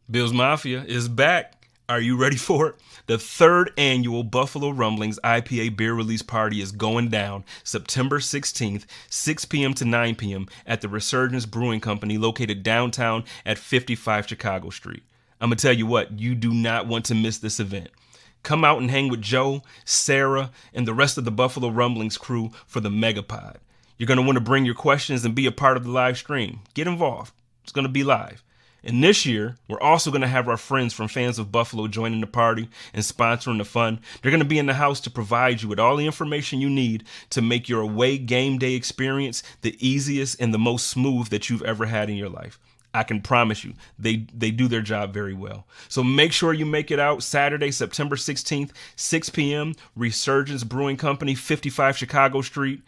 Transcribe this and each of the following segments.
Bills Mafia is back. Are you ready for it? The third annual Buffalo Rumblings IPA beer release party is going down September 16th, 6 p.m. to 9 p.m. at the Resurgence Brewing Company located downtown at 55 Chicago Street. I'm going to tell you what, you do not want to miss this event. Come out and hang with Joe, Sarah, and the rest of the Buffalo Rumblings crew for the Megapod. You're going to want to bring your questions and be a part of the live stream. Get involved. It's going to be live. And this year, we're also going to have our friends from Fans of Buffalo joining the party and sponsoring the fun. They're going to be in the house to provide you with all the information you need to make your away game day experience the easiest and the most smooth that you've ever had in your life. I can promise you, they do their job very well. So make sure you make it out Saturday, September 16th, 6 p.m., Resurgence Brewing Company, 55 Chicago Street.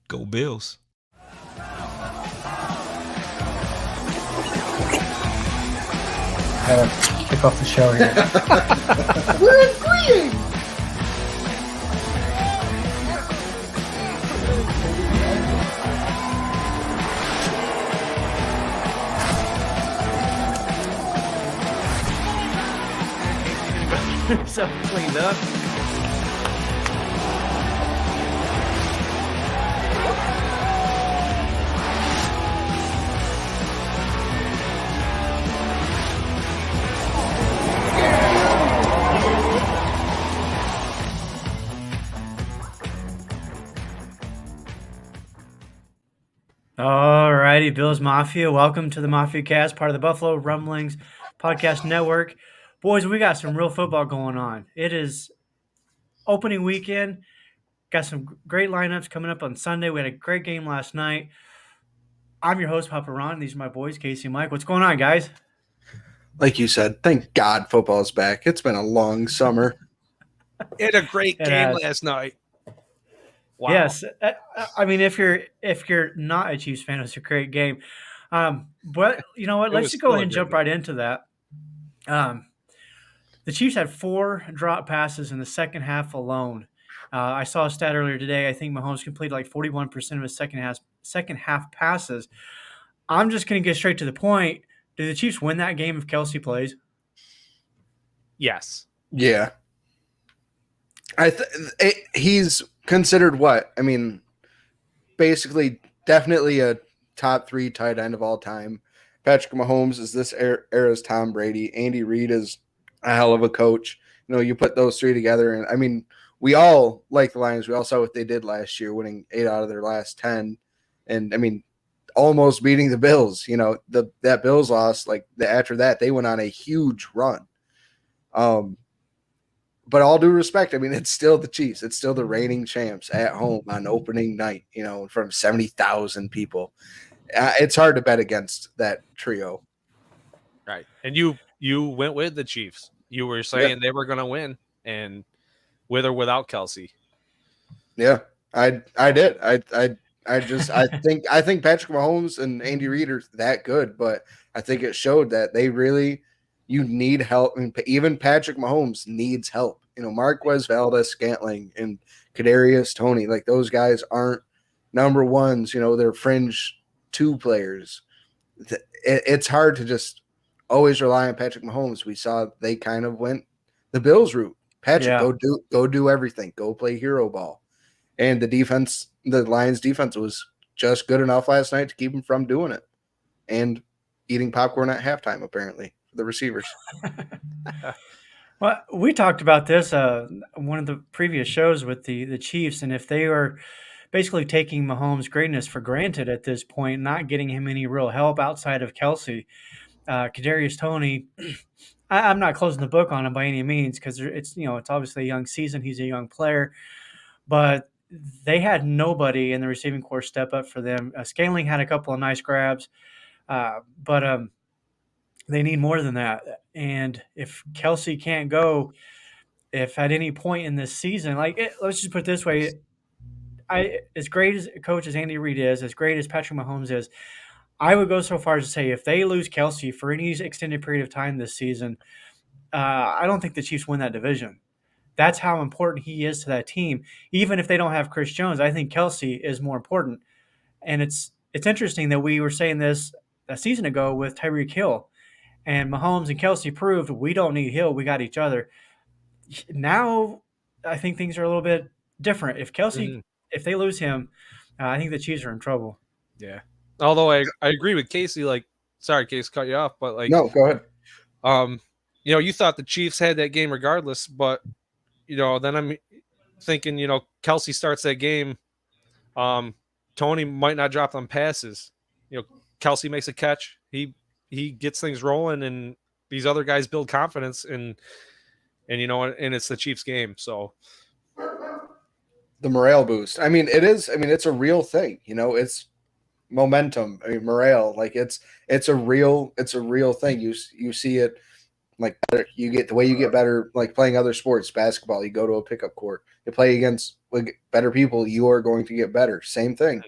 Go Bills. Kick off the show here. We're agreeing. So cleaned up. All righty, Bills Mafia. Welcome to the Mafia Cast, part of the Buffalo Rumblings Podcast Network. Boys, we got some real football going on. It is opening weekend. Got some great lineups coming up on Sunday. We had a great game last night. I'm your host, Papa Ron. These are my boys, Casey and Mike. What's going on, guys? Like you said, thank God football's back. It's been a long summer. It had a great game last night. Wow. Yes, I mean, if you're not a Chiefs fan, it's a great game. But you know what? Let's just go ahead and jump right into that. The Chiefs had 4 drop passes in the second half alone. I saw a stat earlier today. I think Mahomes completed like 41% of his second half passes. I'm just going to get straight to the point. Do the Chiefs win that game if Kelsey plays? Yes. Yeah. He's considered what? I mean, basically, definitely a top 3 tight end of all time. Patrick Mahomes is this era's Tom Brady. Andy Reid is a hell of a coach. You know, you put those 3 together, and I mean, we all like the Lions. We all saw what they did last year, winning 8 out of their last 10, and I mean, almost beating the Bills. You know, that Bills loss. Like after that, they went on a huge run. But all due respect, I mean, it's still the Chiefs. It's still the reigning champs at home on opening night, you know, in front of 70,000 people. It's hard to bet against that trio. Right. And you went with the Chiefs. You were saying they were going to win, and with or without Kelsey. Yeah, I did. I think Patrick Mahomes and Andy Reid are that good, but I think it showed that you need help. I mean, even Patrick Mahomes needs help. You know, Marquez Valdez-Scantling and Kadarius Toney, like those guys aren't number ones. You know, they're fringe 2 players. It's hard to just always rely on Patrick Mahomes. We saw they kind of went the Bills route. Patrick, go do everything. Go play hero ball. And the Lions defense was just good enough last night to keep them from doing it. And eating popcorn at halftime, apparently, for the receivers. Well, we talked about this one of the previous shows with the Chiefs, and if they are basically taking Mahomes' greatness for granted at this point, not getting him any real help outside of Kelsey, Kadarius Toney, I'm not closing the book on him by any means because it's obviously a young season. He's a young player, but they had nobody in the receiving corps step up for them. Scaling had a couple of nice grabs, but they need more than that. And if Kelsey can't go, if at any point in this season, let's just put it this way, as great as a coach as Andy Reid is, as great as Patrick Mahomes is, I would go so far as to say if they lose Kelsey for any extended period of time this season, I don't think the Chiefs win that division. That's how important he is to that team. Even if they don't have Chris Jones, I think Kelsey is more important. And it's interesting that we were saying this a season ago with Tyreek Hill. And Mahomes and Kelsey proved we don't need Hill, we got each other. Now, I think things are a little bit different. If Kelsey, Mhm. if they lose him, I think the Chiefs are in trouble. Yeah. Although I agree with Casey. Like, sorry, Casey, cut you off, but like, No, go ahead. you thought the Chiefs had that game regardless, but then I'm thinking, Kelsey starts that game. Tony might not drop them passes. Kelsey makes a catch. He gets things rolling, and these other guys build confidence, and it's the Chiefs game. So The morale boost. I mean, it is. I mean, it's a real thing. It's momentum. I mean, morale. Like it's a real thing. You see it. Like you get the way you get better, like playing other sports, basketball. You go to a pickup court, you play against better people. You are going to get better. Same thing.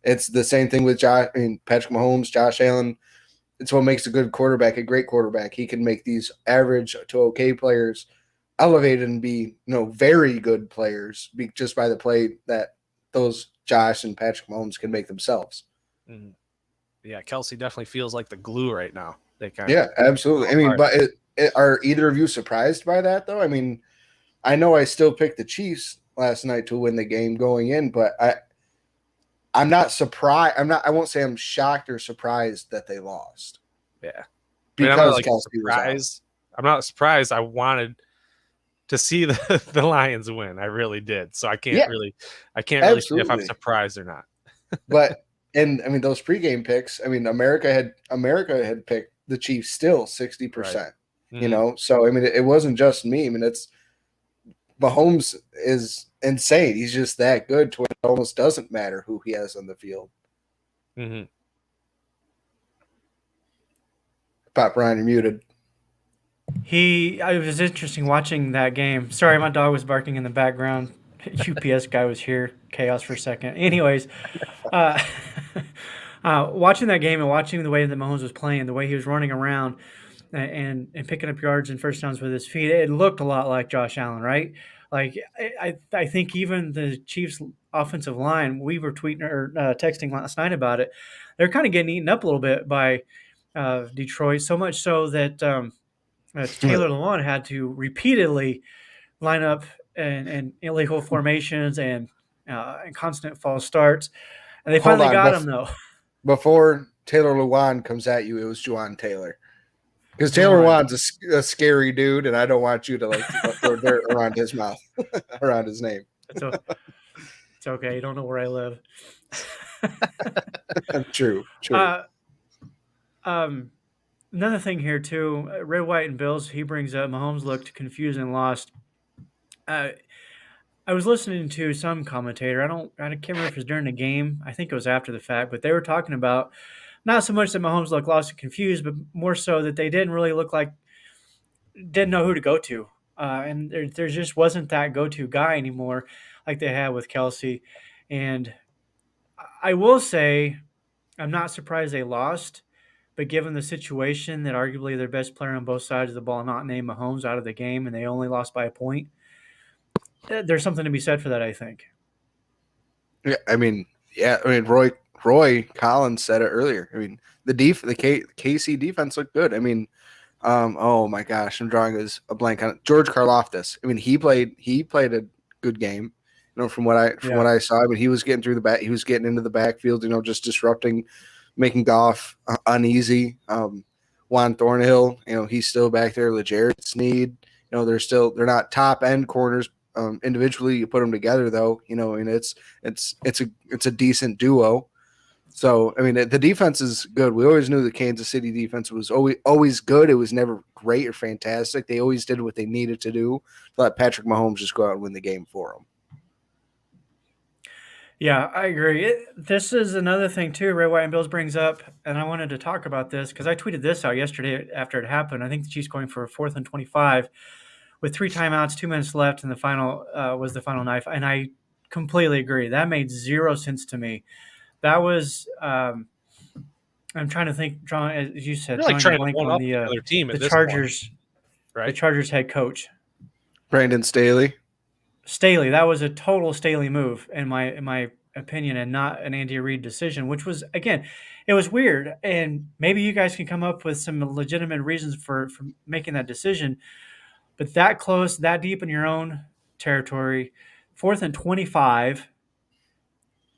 It's the same thing with Patrick Mahomes, Josh Allen. It's what makes a good quarterback a great quarterback. He can make these average to okay players elevated and be very good players just by the play that those Josh and Patrick Mahomes can make themselves. Yeah, Kelsey definitely feels like the glue right now. Yeah, absolutely. I mean, but are either of you surprised by that though? I mean, I know I still picked the Chiefs last night to win the game going in, but I'm not surprised. I won't say I'm shocked or surprised that they lost. Yeah. Because Kelsey was out. I'm not surprised. I wanted to see the Lions win. I really did. So I can't really see if I'm surprised or not. But and I mean those pregame picks, I mean America had picked the Chiefs still 60%. Right. Mm-hmm. So I mean it wasn't just me. I mean it's Mahomes is insane. He's just that good to where it almost doesn't matter who he has on the field. Mm-hmm. Pop Ryan, you're muted. It was interesting watching that game. Sorry, my dog was barking in the background. UPS guy was here. Chaos for a second. Anyways, watching that game and watching the way that Mahomes was playing, the way he was running around and picking up yards and first downs with his feet, it looked a lot like Josh Allen, right? Like I think even the Chiefs' offensive line, we were tweeting or texting last night about it. They're kind of getting eaten up a little bit by Detroit, so much so that Taylor Lewan had to repeatedly line up in illegal formations and constant false starts. And they finally got him, though. Before Taylor Lewan comes at you, it was Juwan Taylor. Because Taylor Lewan's a scary dude, and I don't want you to throw dirt around his mouth, around his name. It's okay. You don't know where I live. True. Another thing here too, Red, White, and Bills. He brings up Mahomes looked confused and lost. I was listening to some commentator. I can't remember if it was during the game. I think it was after the fact, but they were talking about not so much that Mahomes looked lost and confused, but more so that they didn't really look like didn't know who to go to, and there just wasn't that go-to guy anymore like they had with Kelsey. And I will say, I'm not surprised they lost. But given the situation that arguably their best player on both sides of the ball not named Mahomes out of the game and they only lost by a point, there's something to be said for that, I think. Yeah, I mean, Roy Collins said it earlier. I mean, the KC defense looked good. I mean, oh my gosh, I'm drawing a blank on it. George Karlaftis. I mean, he played a good game. From what I saw, I mean, he was getting through the back. He was getting into the backfield. Just disrupting. Making Goff uneasy. Juan Thornhill, he's still back there. LeJarrette Sneed, they're not top end corners individually. You put them together though, and it's a decent duo. So I mean, the defense is good. We always knew the Kansas City defense was always good. It was never great or fantastic. They always did what they needed to do to let Patrick Mahomes just go out and win the game for them. Yeah, I agree. This is another thing too, Red, White, and Bills brings up, and I wanted to talk about this because I tweeted this out yesterday after it happened. I think the Chiefs going for a 4th and 25 with 3 timeouts, 2 minutes left, and the final was the final knife. And I completely agree. That made zero sense to me. That was I'm trying to think, John, as you said, trying to blank on the team at the Chargers, point, right? The Chargers head coach, Brandon Staley. That was a total Staley move, in my opinion and not an Andy Reid decision, which was, again, it was weird. And maybe you guys can come up with some legitimate reasons for making that decision. But that close, that deep in your own territory, 4th and 25,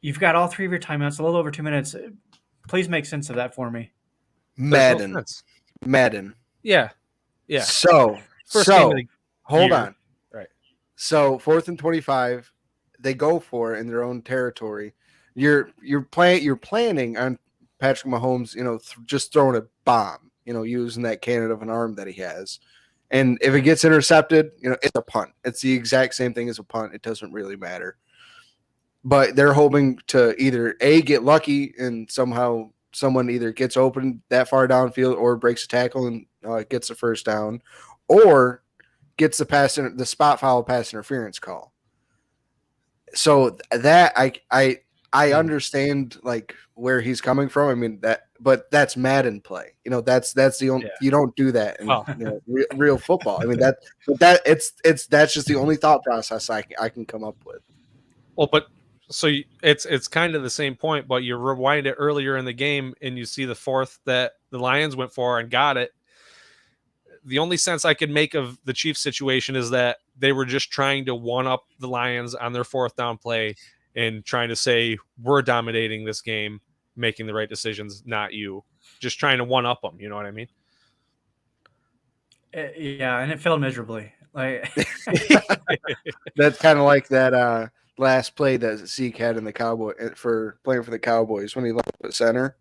you've got all three of your timeouts, a little over 2 minutes. Please make sense of that for me. There's no Madden. sense. Madden. Yeah. Yeah. So First game of the hold year. on. Right. So 4th and 25, they go for it in their own territory. You're planning on Patrick Mahomes, just throwing a bomb, using that cannon of an arm that he has. And if it gets intercepted, it's a punt. It's the exact same thing as a punt. It doesn't really matter. But they're hoping to either get lucky and somehow someone either gets open that far downfield or breaks a tackle and gets the first down, or gets the spot foul pass interference call. So that I understand like where he's coming from. I mean but that's Madden play. That's the only you don't do that in real football. I mean that's just the only thought process I can come up with. Well, but so it's kind of the same point, but you rewind it earlier in the game and you see the fourth that the Lions went for and got it. The only sense I could make of the Chiefs situation is that they were just trying to one up the Lions on their fourth down play and trying to say, we're dominating this game, making the right decisions, not you. Just trying to one up them. You know what I mean? Yeah, and it failed miserably. Like That's kind of like that last play that Zeke had in the for playing for the Cowboys when he left at center.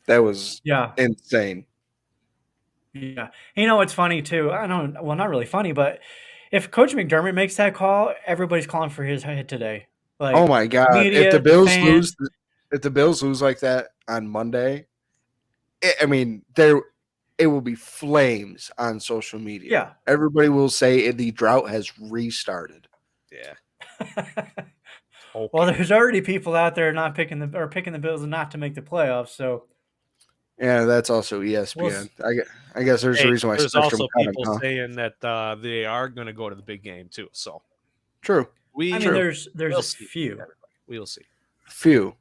That was insane. Yeah. It's funny too. I don't, well, not really funny, but if Coach McDermott makes that call, everybody's calling for his head today. Like, oh my God. Media, if the Bills fans, lose like that on Monday, it will be flames on social media. Yeah. Everybody will say the drought has restarted. Yeah. Okay. Well, there's already people out there not picking the Bills not to make the playoffs. So yeah, that's also ESPN. I guess there's a reason why there's also people saying that they are going to go to the big game too. So true. There's a few. We'll see. Few.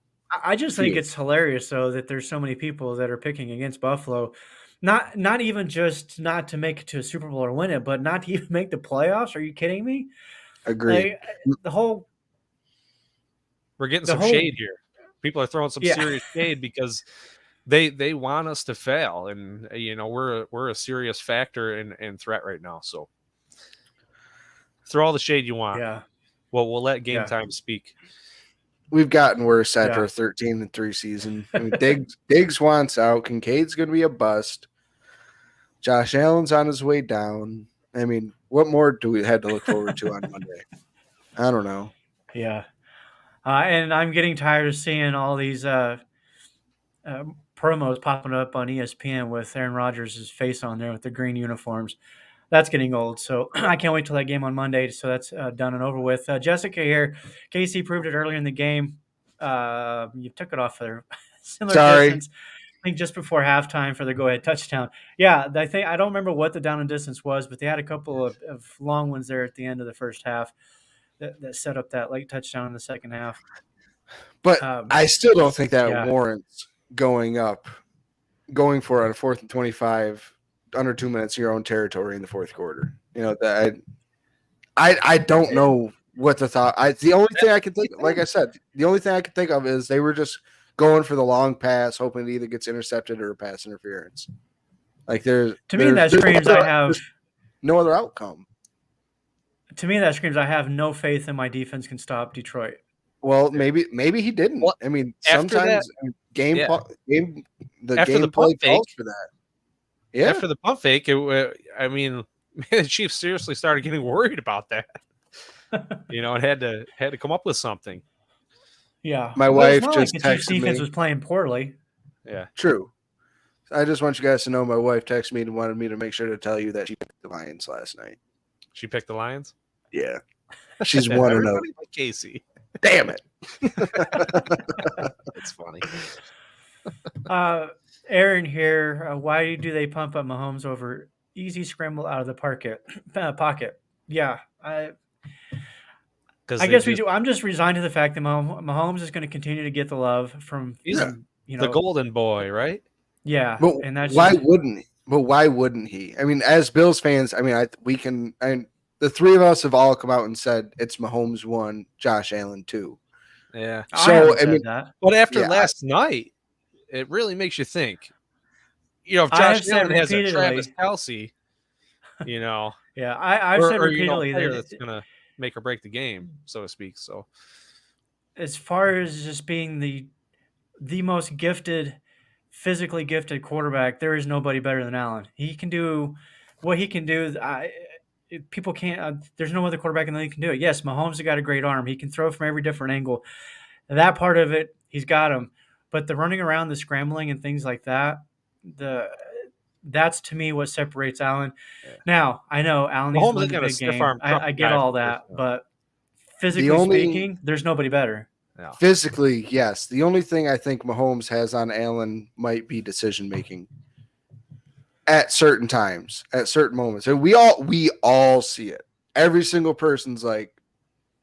I just think it's hilarious though that there's so many people that are picking against Buffalo. Not even just not to make it to a Super Bowl or win it, but not to even make the playoffs. Are you kidding me? Agreed. We're getting some shade here. People are throwing some serious shade because they want us to fail, and we're a serious factor and threat right now. So throw all the shade you want. Yeah. Well, we'll let game time speak. We've gotten worse after a 13-3 season. Diggs wants out. Kincaid's going to be a bust. Josh Allen's on his way down. I mean, what more do we have to look forward to on Monday? I don't know. Yeah. And I'm getting tired of seeing all these promos popping up on ESPN with Aaron Rodgers' face on there with the green uniforms. That's getting old. So I can't wait till that game on Monday. So that's done and over with. Jessica here. Casey proved it earlier in the game. You took it off there. Similar distance. I think just before halftime for the go-ahead touchdown. Yeah, I don't remember what the down and distance was, but they had a couple of long ones there at the end of the first half that set up that late touchdown in the second half. But I still don't think that warrants going for it on 4th and 25 under 2 minutes in your own territory in the fourth quarter. That I don't know what the thought. The only thing I can think, like I said, the only thing I can think of is they were just going for the long pass, hoping it either gets intercepted or pass interference. Like to me that screams I have no other outcome. To me that screams I have no faith in my defense can stop Detroit. Well, maybe he didn't. Well, I mean, sometimes the game play calls for that. Yeah. After the pump fake, the Chiefs seriously started getting worried about that. And had to come up with something. Yeah. My wife just like the texted Chiefs defense me. was playing poorly. Yeah. True. I just want you guys to know my wife texted me and wanted me to make sure to tell you that she picked the Lions last night. She picked the Lions? Yeah. She's 1-0. Like Casey. Damn it. That's funny. Aaron here. Why do they pump up Mahomes over easy scramble out of the pocket? Yeah. because I guess we do. I'm just resigned to the fact that Mahomes is going to continue to get the love from He's the golden boy, right? yeah, But and that's why just wouldn't? But why wouldn't he? I mean, as Bills fans, I mean, we can. The three of us have all come out and said it's Mahomes 1, Josh Allen 2. Yeah. I haven't So I said mean, that. But after yeah, last night, it really makes you think. If I Josh have said Allen has a Travis repeatedly. Kelsey, you know, Yeah, I've said repeatedly player that that's gonna make or break the game, so to speak. So as far as just being the most gifted, physically gifted quarterback, there is nobody better than Allen. He can do what he can do. People can't. There's no other quarterback in the league can do it. Yes, Mahomes has got a great arm. He can throw from every different angle. That part of it, he's got him. But the running around, the scrambling, and things like that, the that's to me what separates Allen. yeah. Now I know Allen needs to Mahomes win ain't the got a big stiff game. arm truck I get guy all for that, sure. but the physically only speaking, there's nobody better. Yeah. physically, yes. The only thing I think Mahomes has on Allen might be decision making at certain times, at certain moments, and we all see it. Every single person's like,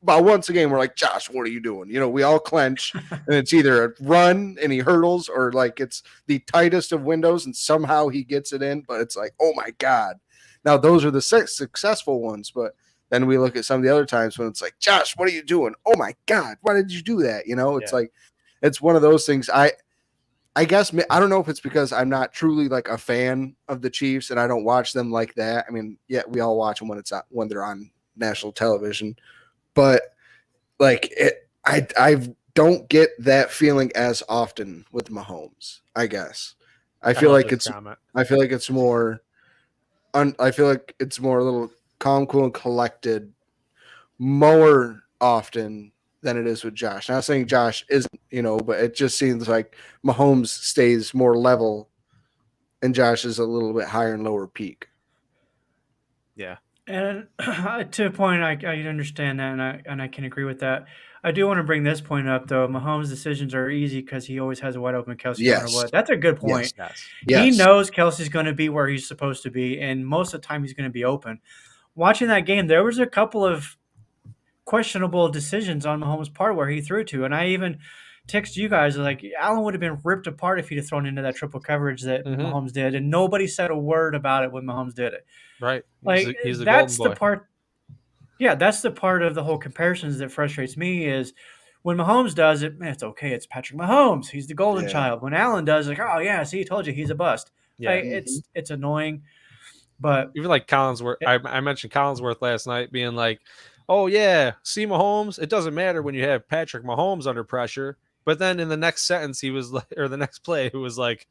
but once again, we're like, Josh, what are you doing? We all clench, and it's either a run and he hurdles, or like it's the tightest of windows, and somehow he gets it in. But it's like, oh my god! Now those are the successful ones, but then we look at some of the other times when it's like, Josh, what are you doing? Oh my god, why did you do that? It's Yeah. like, it's one of those things. I guess I don't know if it's because I'm not truly like a fan of the Chiefs and I don't watch them like that. I mean, yeah, we all watch them when they're on national television, but like I don't get that feeling as often with Mahomes. I guess I feel love like this it's comment. I feel like it's more I feel like it's more a little calm, cool, and collected more often than it is with Josh. Not saying Josh isn't, but it just seems like Mahomes stays more level and Josh is a little bit higher and lower peak. Yeah. And to a point, I understand that, and I can agree with that. I do want to bring this point up, though. Mahomes' decisions are easy because he always has a wide open Kelsey no matter Yes. what. That's a good point. Yes. He Yes. knows Kelsey's going to be where he's supposed to be, and most of the time he's going to be open. Watching that game, there was a couple of questionable decisions on Mahomes' part where he threw to, and I even text you guys like Allen would have been ripped apart if he'd have thrown into that triple coverage that Mhm. Mahomes did, and nobody said a word about it when Mahomes did it. Right. Like He's the golden that's the boy. part. Yeah, that's the part of the whole comparisons that frustrates me is when Mahomes does it, man, it's okay. It's Patrick Mahomes. He's the golden Yeah. child. When Allen does, like, oh yeah, see, I told you he's a bust. Yeah. Like, it's annoying, but Even like Collinsworth, I mentioned Collinsworth last night being like, oh yeah, see Mahomes, it doesn't matter when you have Patrick Mahomes under pressure. But then in the next sentence, he was like, or the next play, it was like,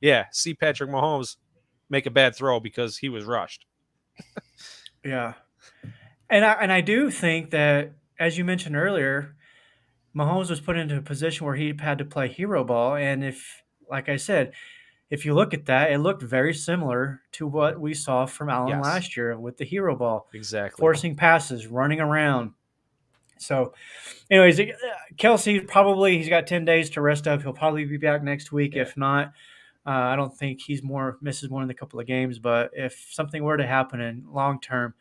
yeah, see Patrick Mahomes make a bad throw because he was rushed. yeah, and I do think that as you mentioned earlier, Mahomes was put into a position where he had to play hero ball, and if, like I said, if you look at that, it looked very similar to what we saw from Allen Yes. last year with the hero ball, Exactly. forcing passes, running around. So, anyways, Kelsey he's got 10 days to rest up. He'll probably be back next week. Yeah. If not, I don't think misses more than a couple of games. But if something were to happen in long term,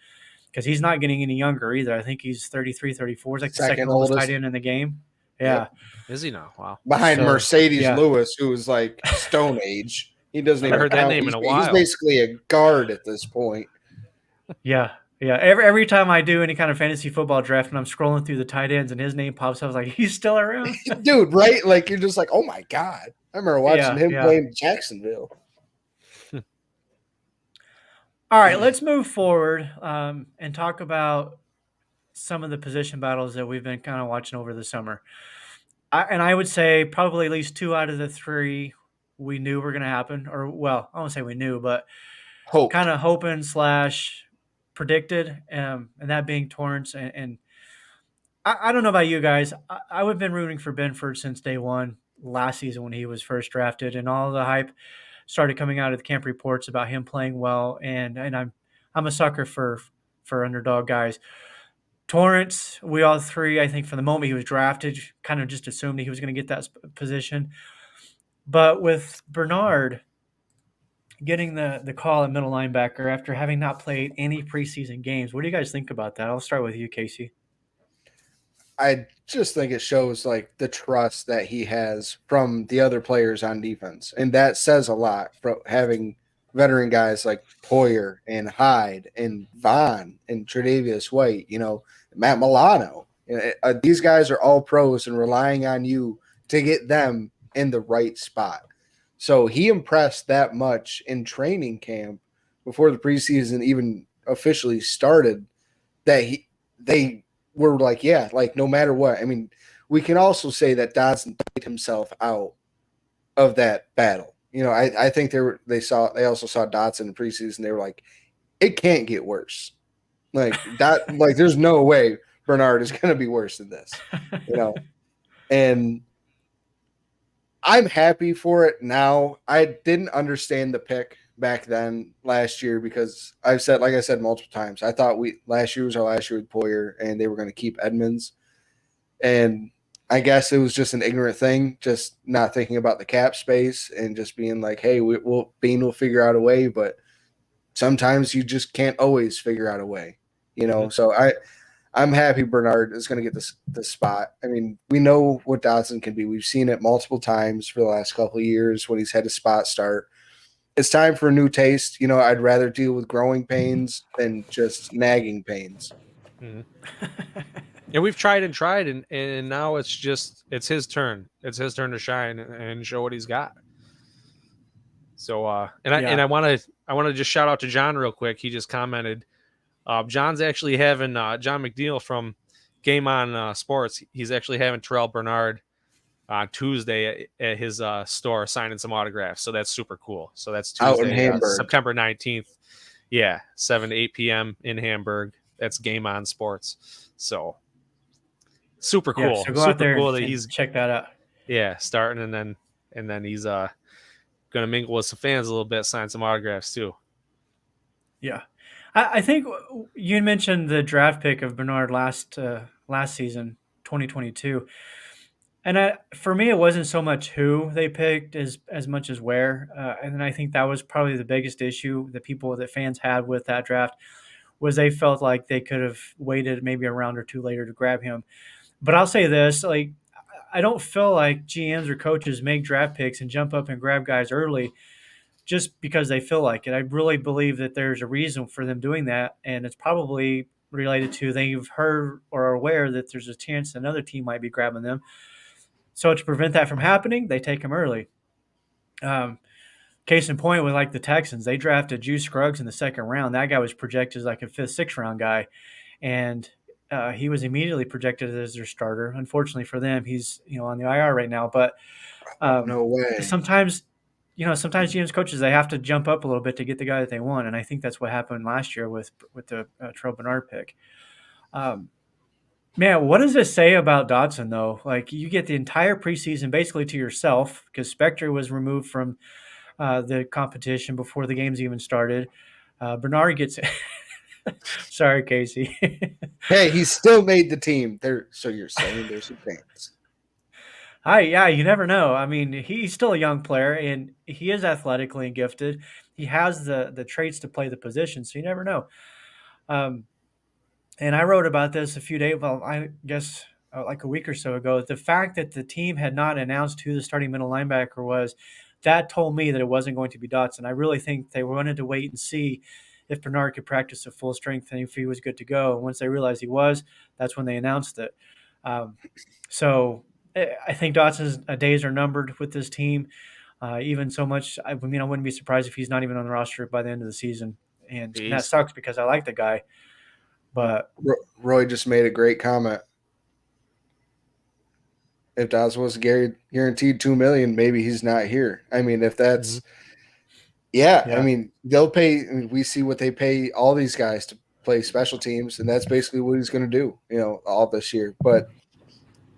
because he's not getting any younger either. I think he's 33, 34. He's like the second oldest tight end in the game. Yeah. Yep. Is he now? Wow. Behind So, Mercedes yeah. Lewis, who is like Stone Age. He doesn't I even heard that count. name in a He's while. basically a guard at this point. Yeah. Yeah. Every time I do any kind of fantasy football draft and I'm scrolling through the tight ends and his name pops up, I was like, he's still around? Dude, right? Like, you're just like, oh my God. I remember watching him Yeah. playing Jacksonville. All right, let's move forward and talk about some of the position battles that we've been kind of watching over the summer. I would say probably at least 2 out of the 3 we knew were going to happen. Or, well, I won't say we knew, but Hope. kind of hoping / predicted, and that being Torrance. And I don't know about you guys. I've been rooting for Benford since day one last season when he was first drafted, and all the hype started coming out of the camp reports about him playing well. And I'm a sucker for underdog guys. Torrance, we all three, I think, from the moment he was drafted, kind of just assumed he was going to get that position. But with Bernard getting the call at middle linebacker after having not played any preseason games, what do you guys think about that? I'll start with you, Casey. I just think it shows like the trust that he has from the other players on defense, and that says a lot from having veteran guys like Poyer and Hyde and Vaughn and Tre'Davious White. Matt Milano. These guys are all pros and relying on you to get them in the right spot. So he impressed that much in training camp before the preseason even officially started that they were like, yeah, like no matter what. I mean, we can also say that Dodson played himself out of that battle. I think they also saw Dodson in preseason. They were like, it can't get worse. Like there's no way Bernard is going to be worse than this, and I'm happy for it now. I didn't understand the pick back then last year because like I said multiple times, I thought last year was our last year with Poyer and they were going to keep Edmonds. And I guess it was just an ignorant thing, just not thinking about the cap space and just being like, hey, Bean will figure out a way, but sometimes you just can't always figure out a way, So I'm happy Bernard is going to get this spot. I mean, we know what Dodson can be. We've seen it multiple times for the last couple of years when he's had a spot start. It's time for a new taste. I'd rather deal with growing pains than just nagging pains. And we've tried, and now it's his turn. It's his turn to shine and show what he's got. So, I want to just shout out to John real quick. He just commented. John's actually having John McNeil from Game On Sports. He's actually having Terrell Bernard on Tuesday at his store signing some autographs. So that's super cool. So that's Tuesday, out in Hamburg, September 19th. Yeah, 7 to 8 p.m. in Hamburg. That's Game On Sports. So super cool. Yeah, so go super out there cool and that he's check that out. Yeah, starting and then he's gonna mingle with some fans a little bit, sign some autographs too. Yeah. I think you mentioned the draft pick of Bernard last season, 2022. And for me, it wasn't so much who they picked as much as where. And I think that was probably the biggest issue that fans had with that draft was they felt like they could have waited maybe a round or two later to grab him. But I'll say this, like, I don't feel like GMs or coaches make draft picks and jump up and grab guys early just because they feel like it. I really believe that there's a reason for them doing that, and it's probably related to they've heard or are aware that there's a chance another team might be grabbing them. So to prevent that from happening, they take them early. Case in point with like the Texans, they drafted Juice Scruggs in the second round. That guy was projected as like a fifth, sixth round guy, and he was immediately projected as their starter. Unfortunately for them, he's on the IR right now. But no way. Sometimes GMs, coaches, they have to jump up a little bit to get the guy that they want, and I think that's what happened last year with the Terrell Bernard pick. Man, what does it say about Dodson though? Like you get the entire preseason basically to yourself because Spector was removed from the competition before the games even started. Bernard gets. Sorry, Casey. Hey, he still made the team. So you're saying there's a chance? Yeah, you never know. I mean, he's still a young player, and he is athletically gifted. He has the traits to play the position, so you never know. And I wrote about this a few days, well, I guess like a week or so ago. The fact that the team had not announced who the starting middle linebacker was, that told me that it wasn't going to be Dotson. I really think they wanted to wait and see if Bernard could practice at full strength and if he was good to go. And once they realized he was, that's when they announced it. So I think Dotson's days are numbered with this team. Even so much, I wouldn't be surprised if he's not even on the roster by the end of the season. And that sucks because I like the guy. But Roy just made a great comment. If Dodson was guaranteed $2 million, maybe he's not here. I mean, if that's I mean, they'll pay. I mean, we see what they pay all these guys to play special teams, and that's basically what he's going to do, all this year. But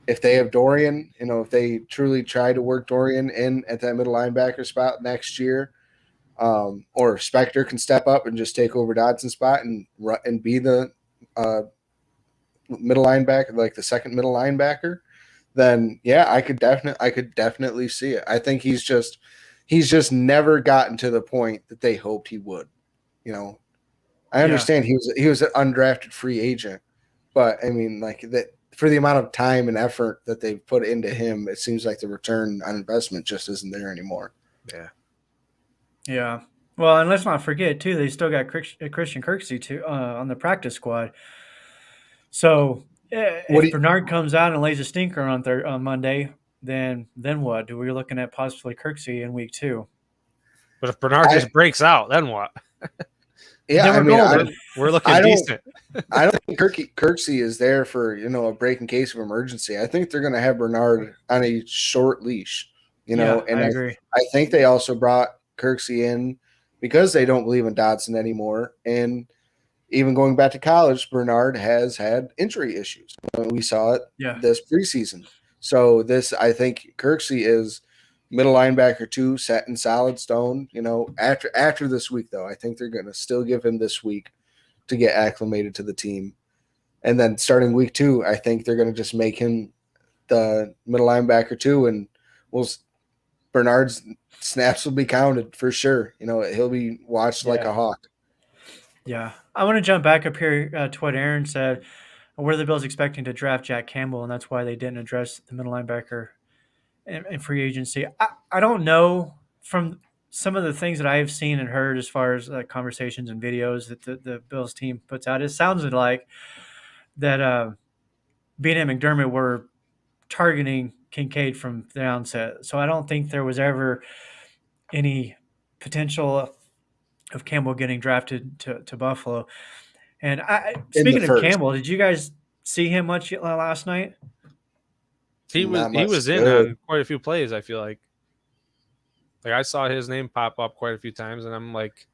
if they have Dorian, if they truly try to work Dorian in at that middle linebacker spot next year, or Spector can step up and just take over Dodson's spot and be the middle linebacker, like the second middle linebacker, then I could definitely see it. I think he's just never gotten to the point that they hoped he would. I understand he was an undrafted free agent, but I mean, like that for the amount of time and effort that they've put into him, it seems like the return on investment just isn't there anymore. Yeah. Yeah. Well, and let's not forget too, they still got Christian Kirksey too on the practice squad. So What do if Bernard comes out and lays a stinker on Monday, then what? We're looking at possibly Kirksey in week 2. But if Bernard just breaks out, then what? Yeah, Then we're golden. We're looking decent. I don't think Kirksey is there for a break in case of emergency. I think they're going to have Bernard on a short leash. And I agree. I think they also brought Kirksey in because they don't believe in Dodson anymore. And even going back to college, Bernard has had injury issues. We saw it this preseason. So I think Kirksey is middle linebacker 2, set in solid stone. After this week, though, I think they're going to still give him this week to get acclimated to the team. And then starting week 2, I think they're going to just make him the middle linebacker 2, and Bernard's snaps will be counted for sure. He'll be watched like a hawk. Yeah. I want to jump back up here to what Aaron said. Were the Bills expecting to draft Jack Campbell, and that's why they didn't address the middle linebacker in free agency? I don't know. From some of the things that I have seen and heard as far as conversations and videos that the Bills team puts out, it sounded like that Bean and McDermott were targeting Kincaid from the onset. So I don't think there was ever any potential of Campbell getting drafted to Buffalo. And speaking of Campbell, did you guys see him much last night? He was in on quite a few plays, I feel like. I saw his name pop up quite a few times, and I'm like,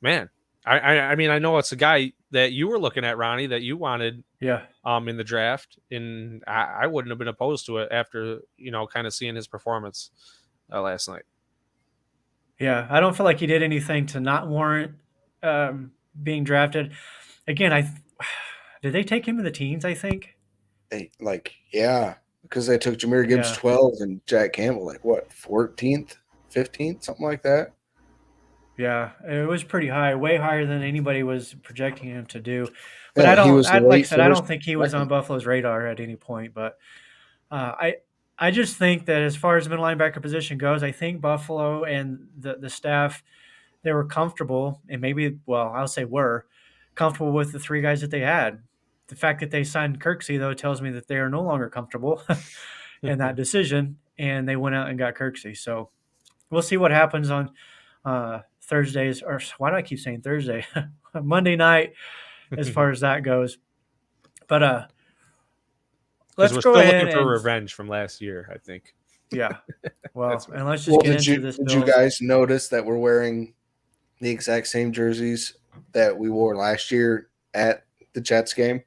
man, I mean, I know it's a guy that you were looking at, Ronnie, that you wanted in the draft, and I wouldn't have been opposed to it after, kind of seeing his performance last night. Yeah, I don't feel like he did anything to not warrant being drafted. Again, did they take him in the teens, I think? Because they took Jahmyr Gibbs 12 and Jack Campbell 14th, 15th, something like that. Yeah, it was pretty high, way higher than anybody was projecting him to do. But I don't think he was on Buffalo's radar at any point. But I just think that as far as the middle linebacker position goes, I think Buffalo and the staff, they were comfortable, and I'll say were comfortable with the 3 guys that they had. The fact that they signed Kirksey, though, tells me that they are no longer comfortable in that decision, and they went out and got Kirksey. So we'll see what happens on Thursdays, or why do I keep saying Thursday? Monday night, as far as that goes. But let's go ahead. Looking for revenge from last year, I think. Yeah. Well, and let's just get into this. Did you guys notice that we're wearing the exact same jerseys that we wore last year at the Jets game?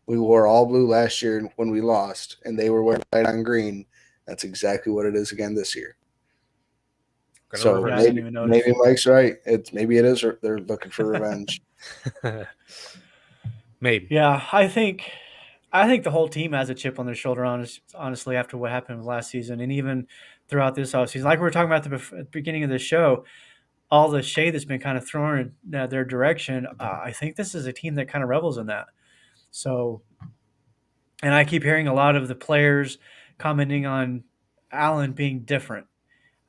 We wore all blue last year when we lost, and they were wearing white on green. That's exactly what it is again this year. So maybe Mike's right. Maybe it is. They're looking for revenge. Maybe. Yeah, I think the whole team has a chip on their shoulder, honestly, after what happened last season, and even throughout this offseason. Like we were talking about at the beginning of the show, all the shade that's been kind of thrown in their direction. I think this is a team that kind of revels in that. So, and I keep hearing a lot of the players commenting on Allen being different.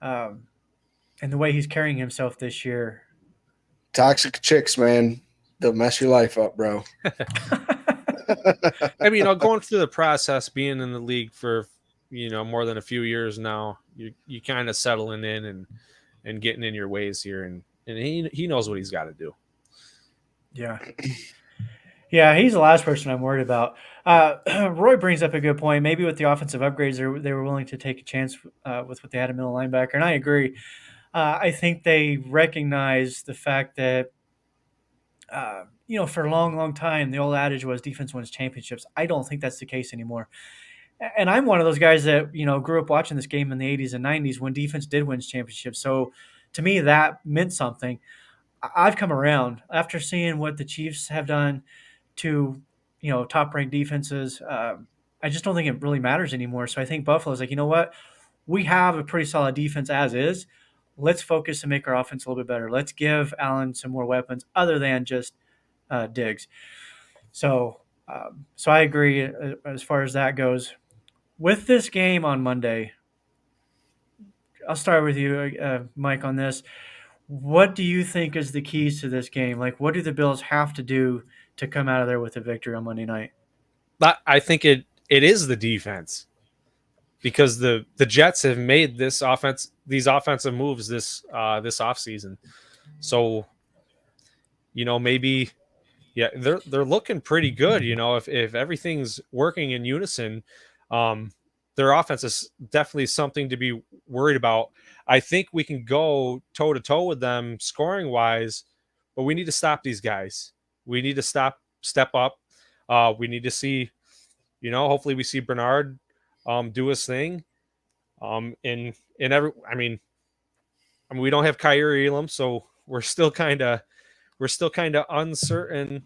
And the way he's carrying himself this year. Toxic chicks, man. They'll mess your life up, bro. I mean, going through the process, being in the league for, more than a few years now, you kind of settling in and getting in your ways here. And he knows what he's got to do. Yeah. Yeah, he's the last person I'm worried about. Roy brings up a good point. Maybe with the offensive upgrades, they were willing to take a chance with what they had a middle linebacker. And I agree. I think they recognize the fact that, for a long, long time, the old adage was defense wins championships. I don't think that's the case anymore. And I'm one of those guys that, grew up watching this game in the 80s and 90s when defense did win championships. So to me, that meant something. I've come around after seeing what the Chiefs have done to, top-ranked defenses. I just don't think it really matters anymore. So I think Buffalo's like, you know what? We have a pretty solid defense as is. Let's focus and make our offense a little bit better. Let's give Allen some more weapons other than just Diggs. So So I agree as far as that goes. With this game on Monday, I'll start with you, Mike, on this. What do you think is the keys to this game? Like, what do the Bills have to do to come out of there with a victory on Monday night? I think it is the defense, because the Jets have made these offensive moves this offseason. So, maybe, yeah, they're looking pretty good. If everything's working in unison, um, their offense is definitely something to be worried about. I think we can go toe to toe with them scoring wise, but we need to stop these guys. We need to step up. We need to see, hopefully we see Bernard do his thing. In every, I mean, we don't have Kyrie Elam, so we're still kind of uncertain,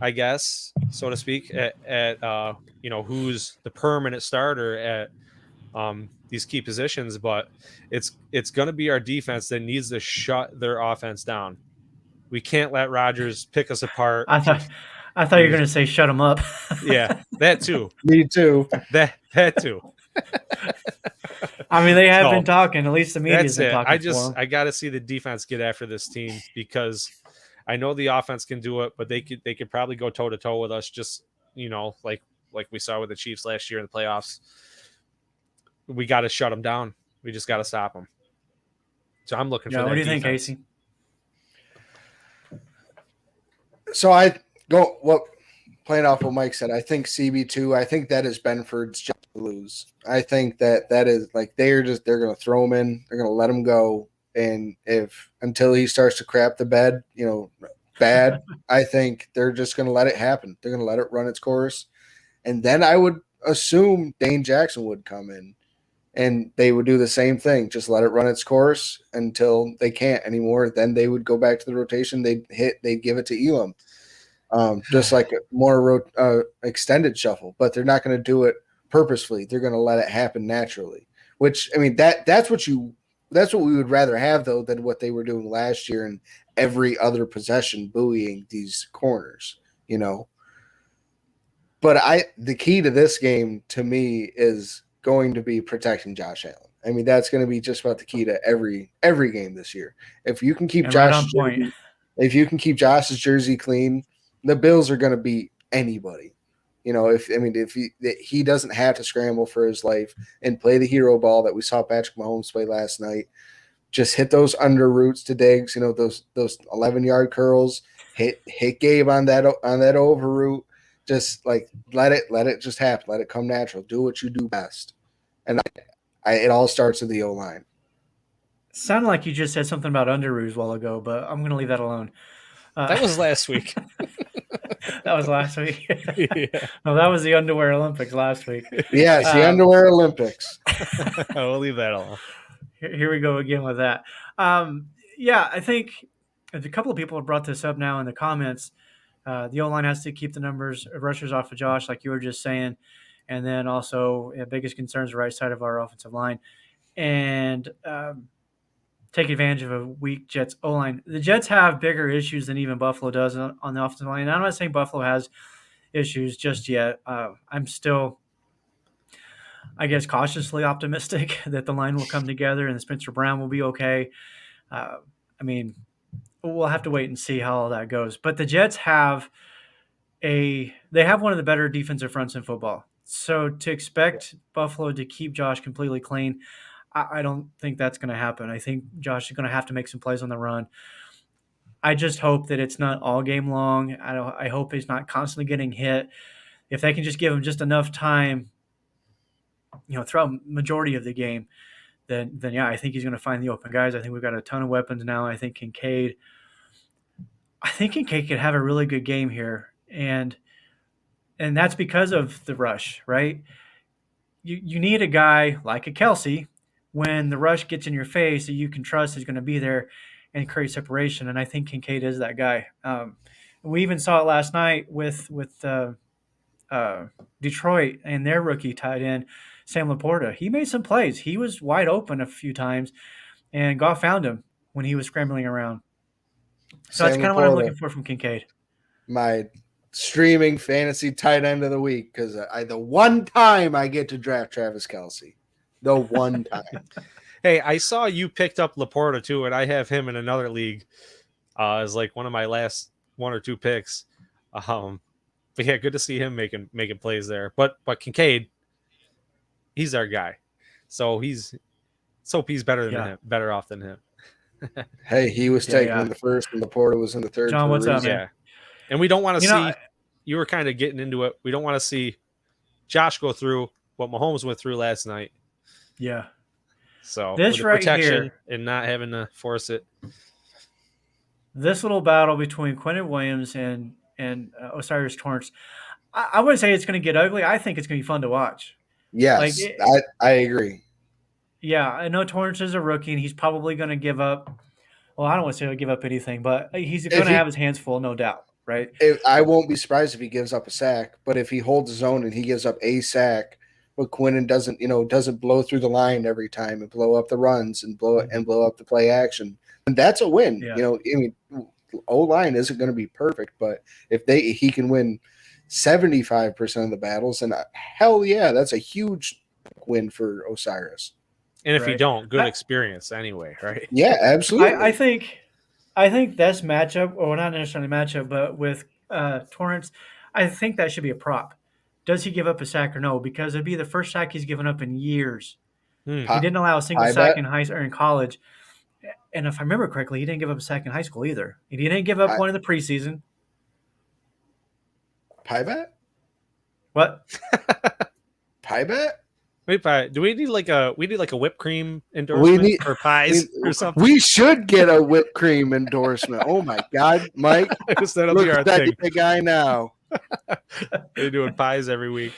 I guess, so to speak, at who's the permanent starter at these key positions. But it's going to be our defense that needs to shut their offense down. We can't let Rodgers pick us apart. I thought I thought you were going to say shut them up. Yeah, that too. Me too. That too. I mean, they have So, been talking. At least the media's That's been it. talking for them. I got to see the defense get after this team, because I know the offense can do it, but they could probably go toe to toe with us. Just like we saw with the Chiefs last year in the playoffs. We got to shut them down. We just got to stop them. So I'm looking for that. What do you think, defense. Casey? So I go playing off what Mike said. I think CB2. I think that is Benford's job to lose. I think that is like they're going to throw him in. They're going to let him go, and until he starts to crap the bed, bad. I think they're just going to let it happen. They're going to let it run its course, and then I would assume Dane Jackson would come in, and they would do the same thing. Just let it run its course until they can't anymore. Then they would go back to the rotation. They'd give it to Elam. Just like a more extended shuffle, but they're not going to do it purposefully. They're going to let it happen naturally. Which, I mean, that's what we would rather have, though, than what they were doing last year and every other possession buoying these corners. But the key to this game to me is going to be protecting Josh Allen. I mean, that's going to be just about the key to every game this year. If you can keep if you can keep Josh's jersey clean, the Bills are going to beat anybody. If he doesn't have to scramble for his life and play the hero ball that we saw Patrick Mahomes play last night, just hit those under routes to Diggs, those 11-yard curls, hit Gabe on that over route. Just like let it just happen. Let it come natural. Do what you do best. And it all starts with the O-line. Sounded like you just said something about underoos a while ago, but I'm going to leave that alone. That was last week. That was last week. Yeah. No, that was the Underwear Olympics last week. Yes, the Underwear Olympics. We'll leave that alone. Here we go again with that. I think a couple of people have brought this up now in the comments. The O-line has to keep the numbers of rushers off of Josh, like you were just saying. And then also, biggest concerns the right side of our offensive line. And take advantage of a weak Jets O-line. The Jets have bigger issues than even Buffalo does on the offensive line. And I'm not saying Buffalo has issues just yet. I'm still, I guess, cautiously optimistic that the line will come together and Spencer Brown will be okay. We'll have to wait and see how all that goes. But the Jets have one of the better defensive fronts in football. So to expect Buffalo to keep Josh completely clean, I don't think that's going to happen. I think Josh is going to have to make some plays on the run. I just hope that it's not all game long. I hope he's not constantly getting hit. If they can just give him just enough time, throughout majority of the game, then yeah, I think he's going to find the open guys. I think we've got a ton of weapons now. I think Kincaid could have a really good game here, and that's because of the rush, right? You need a guy like a Kelsey when the rush gets in your face that you can trust is going to be there and create separation. And I think Kincaid is that guy. We even saw it last night with Detroit and their rookie tight end, Sam Laporta. He made some plays. He was wide open a few times, and Goff found him when he was scrambling around. So that's kind of what I'm looking for from Kincaid. My streaming fantasy tight end of the week because the one time I get to draft Travis Kelce, the one time. Hey, I saw you picked up Laporta too, and I have him in another league as like one of my last 1 or 2 picks. But yeah, good to see him making plays there. But Kincaid, he's our guy, so let's hope he's better than him, better off than him. Hey, he was taken in the first, and Laporta was in the third. John, what's up, man? Yeah, and we don't want to see. You were kind of getting into it. We don't want to see Josh go through what Mahomes went through last night. Yeah. So this with right protection here, and not having to force it. This little battle between Quentin Williams and Osiris Torrance, I wouldn't say it's going to get ugly. I think it's going to be fun to watch. Yes, I agree. Yeah, I know Torrance is a rookie, and he's probably going to give up. Well, I don't want to say he'll give up anything, but he's going to have his hands full, no doubt, right? I won't be surprised if he gives up a sack, but if he holds his own and he gives up a sack, but Quentin doesn't blow through the line every time and blow up the runs and blow up the play action, and that's a win. Yeah. I mean, O-line isn't going to be perfect, but if he can win 75% of the battles, and hell yeah, that's a huge win for Osiris. And if you don't, good experience anyway, right? Yeah, absolutely. I think this matchup, or not necessarily matchup, but with Torrance, I think that should be a prop. Does he give up a sack or no? Because it'd be the first sack he's given up in years. He didn't allow a single sack in college. And if I remember correctly, he didn't give up a sack in high school either. He didn't give up one in the preseason. Pie bet? What? Pie bet? Wait, do we need like a whipped cream endorsement for pies or something? We should get a whipped cream endorsement. Oh my God, Mike! That'll be our thing. The guy now. They're doing pies every week.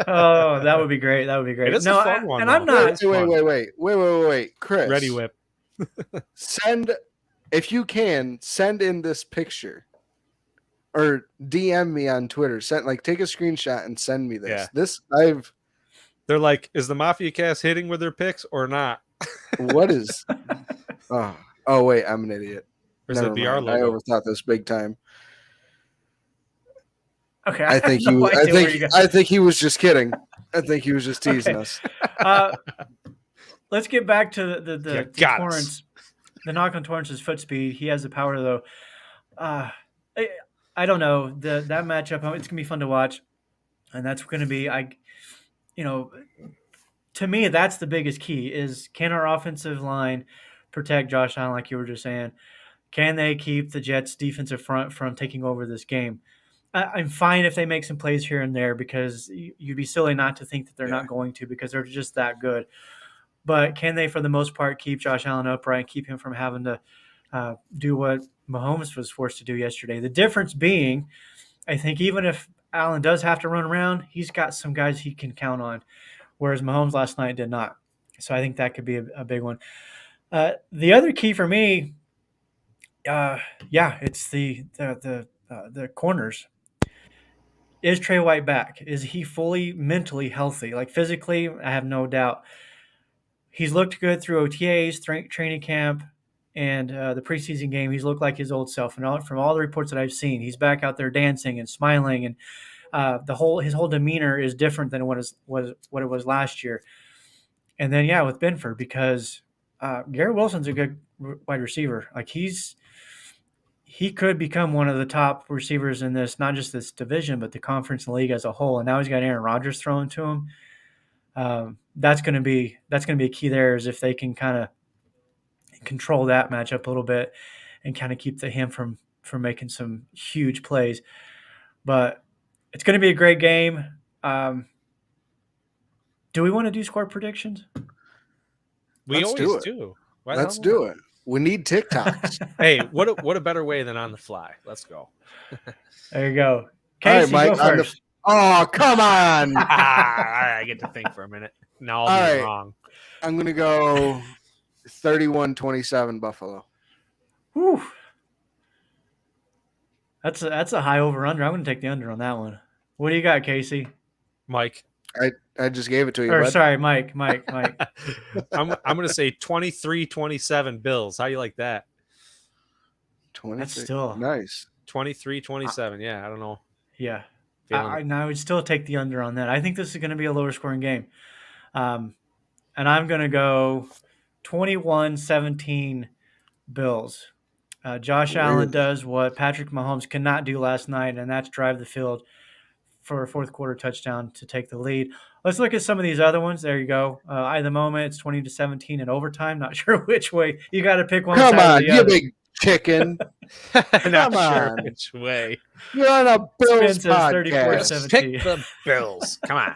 Oh, that would be great. That would be great. It's a fun one. And I'm not. Wait, Chris. Ready whip. If you can, send in this picture. Or DM me on Twitter. Take a screenshot and send me this. Yeah. They're like, is the Mafia cast hitting with their picks or not? What is? Oh wait, I'm an idiot. Or is it BR logo? I overthought this big time. Okay, I think he was just kidding. I think he was just teasing us. Let's get back to the Torrance. The knock on Torrance's foot speed. He has the power though. I don't know that matchup. It's gonna be fun to watch, and that's gonna be to me that's the biggest key is can our offensive line protect Josh Allen like you were just saying? Can they keep the Jets defensive front from taking over this game? I'm fine if they make some plays here and there because you'd be silly not to think that they're not going to because they're just that good. But can they, for the most part, keep Josh Allen upright and keep him from having to do what Mahomes was forced to do yesterday? The difference being, I think even if Allen does have to run around, he's got some guys he can count on, whereas Mahomes last night did not. So I think that could be a big one. The other key for me, it's the corners. Is Trey White back? Is he fully mentally healthy? Like physically, I have no doubt. He's looked good through OTAs, training camp, and the preseason game. He's looked like his old self. And from all the reports that I've seen, he's back out there dancing and smiling, and his whole demeanor is different than what it was last year. And then with Benford, because Garrett Wilson's a good wide receiver. Like he could become one of the top receivers in this, not just this division, but the conference and league as a whole. And now he's got Aaron Rodgers thrown to him. That's going to be a key there is if they can kind of control that matchup a little bit and kind of keep him from making some huge plays. But it's going to be a great game. Do we want to do score predictions? We always do. Let's do it. We need TikToks. Hey, what a better way than on the fly. Let's go. There you go. Casey, all right, Mike, go first. Oh, come on. I get to think for a minute. Now I'll be wrong. I'm going to go 31-27 Buffalo. Whew. That's a high over-under. I'm going to take the under on that one. What do you got, Casey? Mike. I just gave it to you. Or, sorry, Mike. I'm going to say 23-27 Bills. How you like that? 23. That's still nice. 23-27. Yeah, I don't know. Yeah. Feeling I would still take the under on that. I think this is going to be a lower scoring game. And I'm going to go 21-17 Bills. Josh Allen Really? does what Patrick Mahomes could not do last night, and that's drive the field for a fourth quarter touchdown to take the lead. Let's look at some of these other ones. There you go. At the moment, it's 20-17 in overtime. Not sure which way. You got to pick one Come side or on, the you other. big chicken. Not Come sure on. which way. You're on a Bills Spin says podcast. 34-17. Pick the Bills. Come on.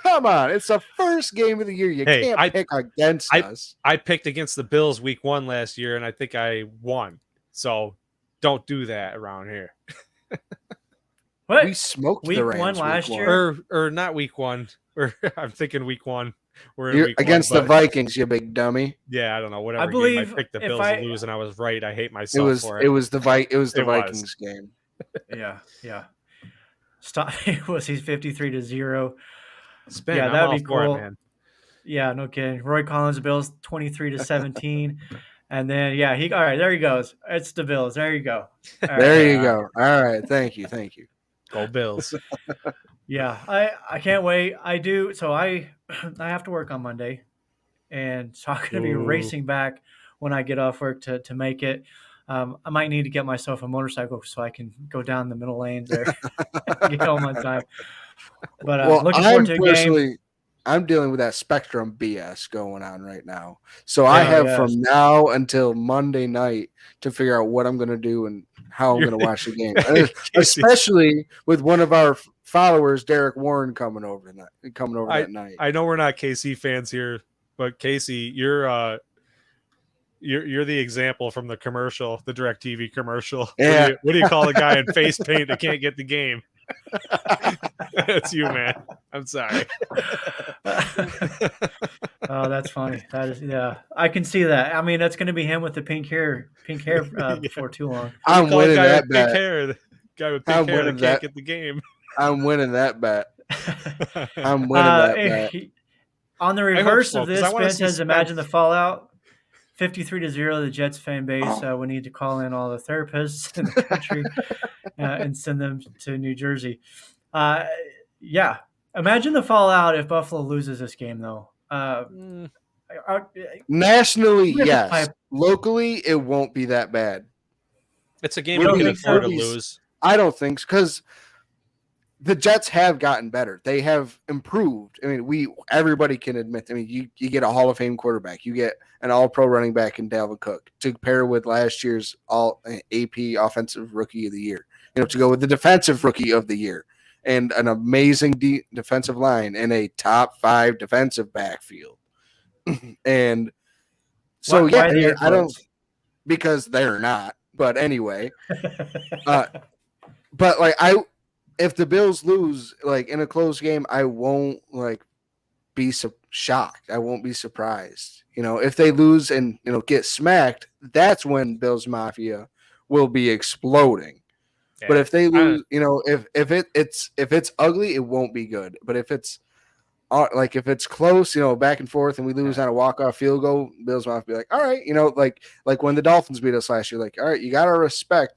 Come on. It's the first game of the year. You Hey, can't pick against us. I picked against the Bills week 1 last year, and I think I won. So don't do that around here. What? We smoked Week the Rams one last week year? Or not week 1. Or I'm thinking week 1. We're in You're week 1, against the but Vikings, you big dummy. yeah, I don't know. Whatever I believe game I picked the if Bills I- to lose, and I was right. I hate It myself was for it was the It was. Vikings game. Yeah. Stop. Was he 53-0? Spin. Yeah, I'm that all would be for cool. it, man. Yeah, no kidding. Roy Collins, Bills 23-17. And then all right, there he goes. It's the Bills. There you go. All right. There you go. All right. Thank you. Go Bills. Yeah, I can't wait. I do. So I have to work on Monday, and so I'm going to be Ooh. racing back when I get off work to make it. I might need to get myself a motorcycle so I can go down the middle lanes there, get home on time. But Well, looking I'm forward to a game. personally I'm dealing with that Spectrum BS going on right now. So I Oh, have yes. from now until Monday night to figure out what I'm going to do and how I'm going to watch the game. Especially with one of our followers, Derek Warren, coming over that night. I know we're not KC fans here, but Casey, you're the example from the commercial, the DirecTV commercial. Yeah. What do you call the guy in face paint that can't get the game? That's you, man. I'm sorry. Oh, that's funny. That is, yeah, I can see that. I mean, that's going to be him with the pink hair before too long. I'm Call the winning guy that with pink bet. hair, the guy with pink I'm hair that winning can't that. get the game. I'm winning that bet. I'm winning that bet. On the reverse so, of 'cause this, I wanna Spence see has Imagine the Spence. Fallout. 53-0, the Jets fan base. Oh. We need to call in all the therapists in the country and send them to New Jersey. Yeah. Imagine the fallout if Buffalo loses this game, though. Nationally, Even if it's yes. by- Locally, it won't be that bad. It's a game We we don't can think afford so? to lose. I don't think so, because the Jets have gotten better. They have improved. I mean, everybody can admit. I mean, you get a Hall of Fame quarterback, you get an All-Pro running back in Dalvin Cook to pair with last year's All AP Offensive Rookie of the Year. To go with the Defensive Rookie of the Year and an amazing defensive line and a top 5 defensive backfield. And so Why the air I don't quotes? because they're not. But anyway, but if the Bills lose in a close game, I won't be shocked. I won't be surprised. If they lose and get smacked, that's when Bills Mafia will be exploding. Yeah. But if they lose, if it's ugly, it won't be good. But if it's if it's close, back and forth, and we lose on a walk-off field goal, Bills Mafia be like, all right, like when the Dolphins beat us last year, all right, you gotta respect,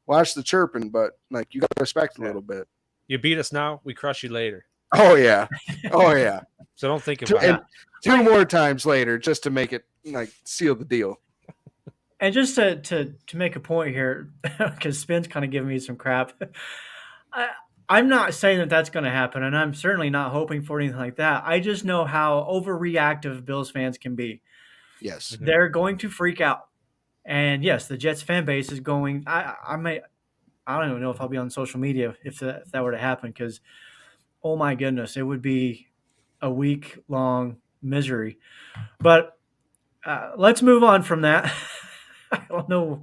watch the chirping, but you gotta respect a little bit. You beat us now, we crush you later. Oh yeah, oh yeah. So don't think about it. Two more times later, just to make it seal the deal. And just to make a point here, because Spin's kind of giving me some crap. I'm not saying that that's going to happen, and I'm certainly not hoping for anything like that. I just know how overreactive Bills fans can be. Yes. Mhm. They're going to freak out. And yes, the Jets fan base is going. I don't even know if I'll be on social media if that were to happen, because, oh my goodness, it would be a week-long misery. But let's move on from that. I don't know.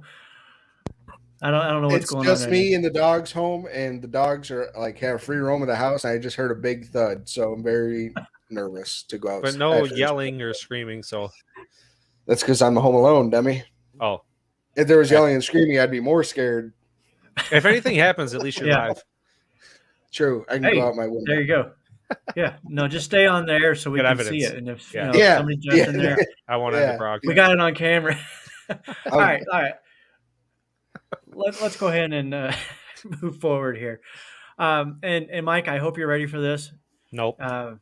I don't know what's It's going on. just right me now. and the dogs home, and the dogs are have free roam of the house. And I just heard a big thud, so I'm very nervous to go out. But no yelling or screaming, so That's because I'm home alone, dummy. oh. If there was yelling and screaming, I'd be more scared. If anything happens, at least you're Yeah. live. True, I can Hey, go out my window. There you go. Yeah, no, just stay on there so we Get can evidence. see it. And if Yeah. if somebody jumps in there, I want to Yeah. the Brock. we got it on camera. All right. Let's go ahead and move forward here. And Mike, I hope you're ready for this. Nope. Let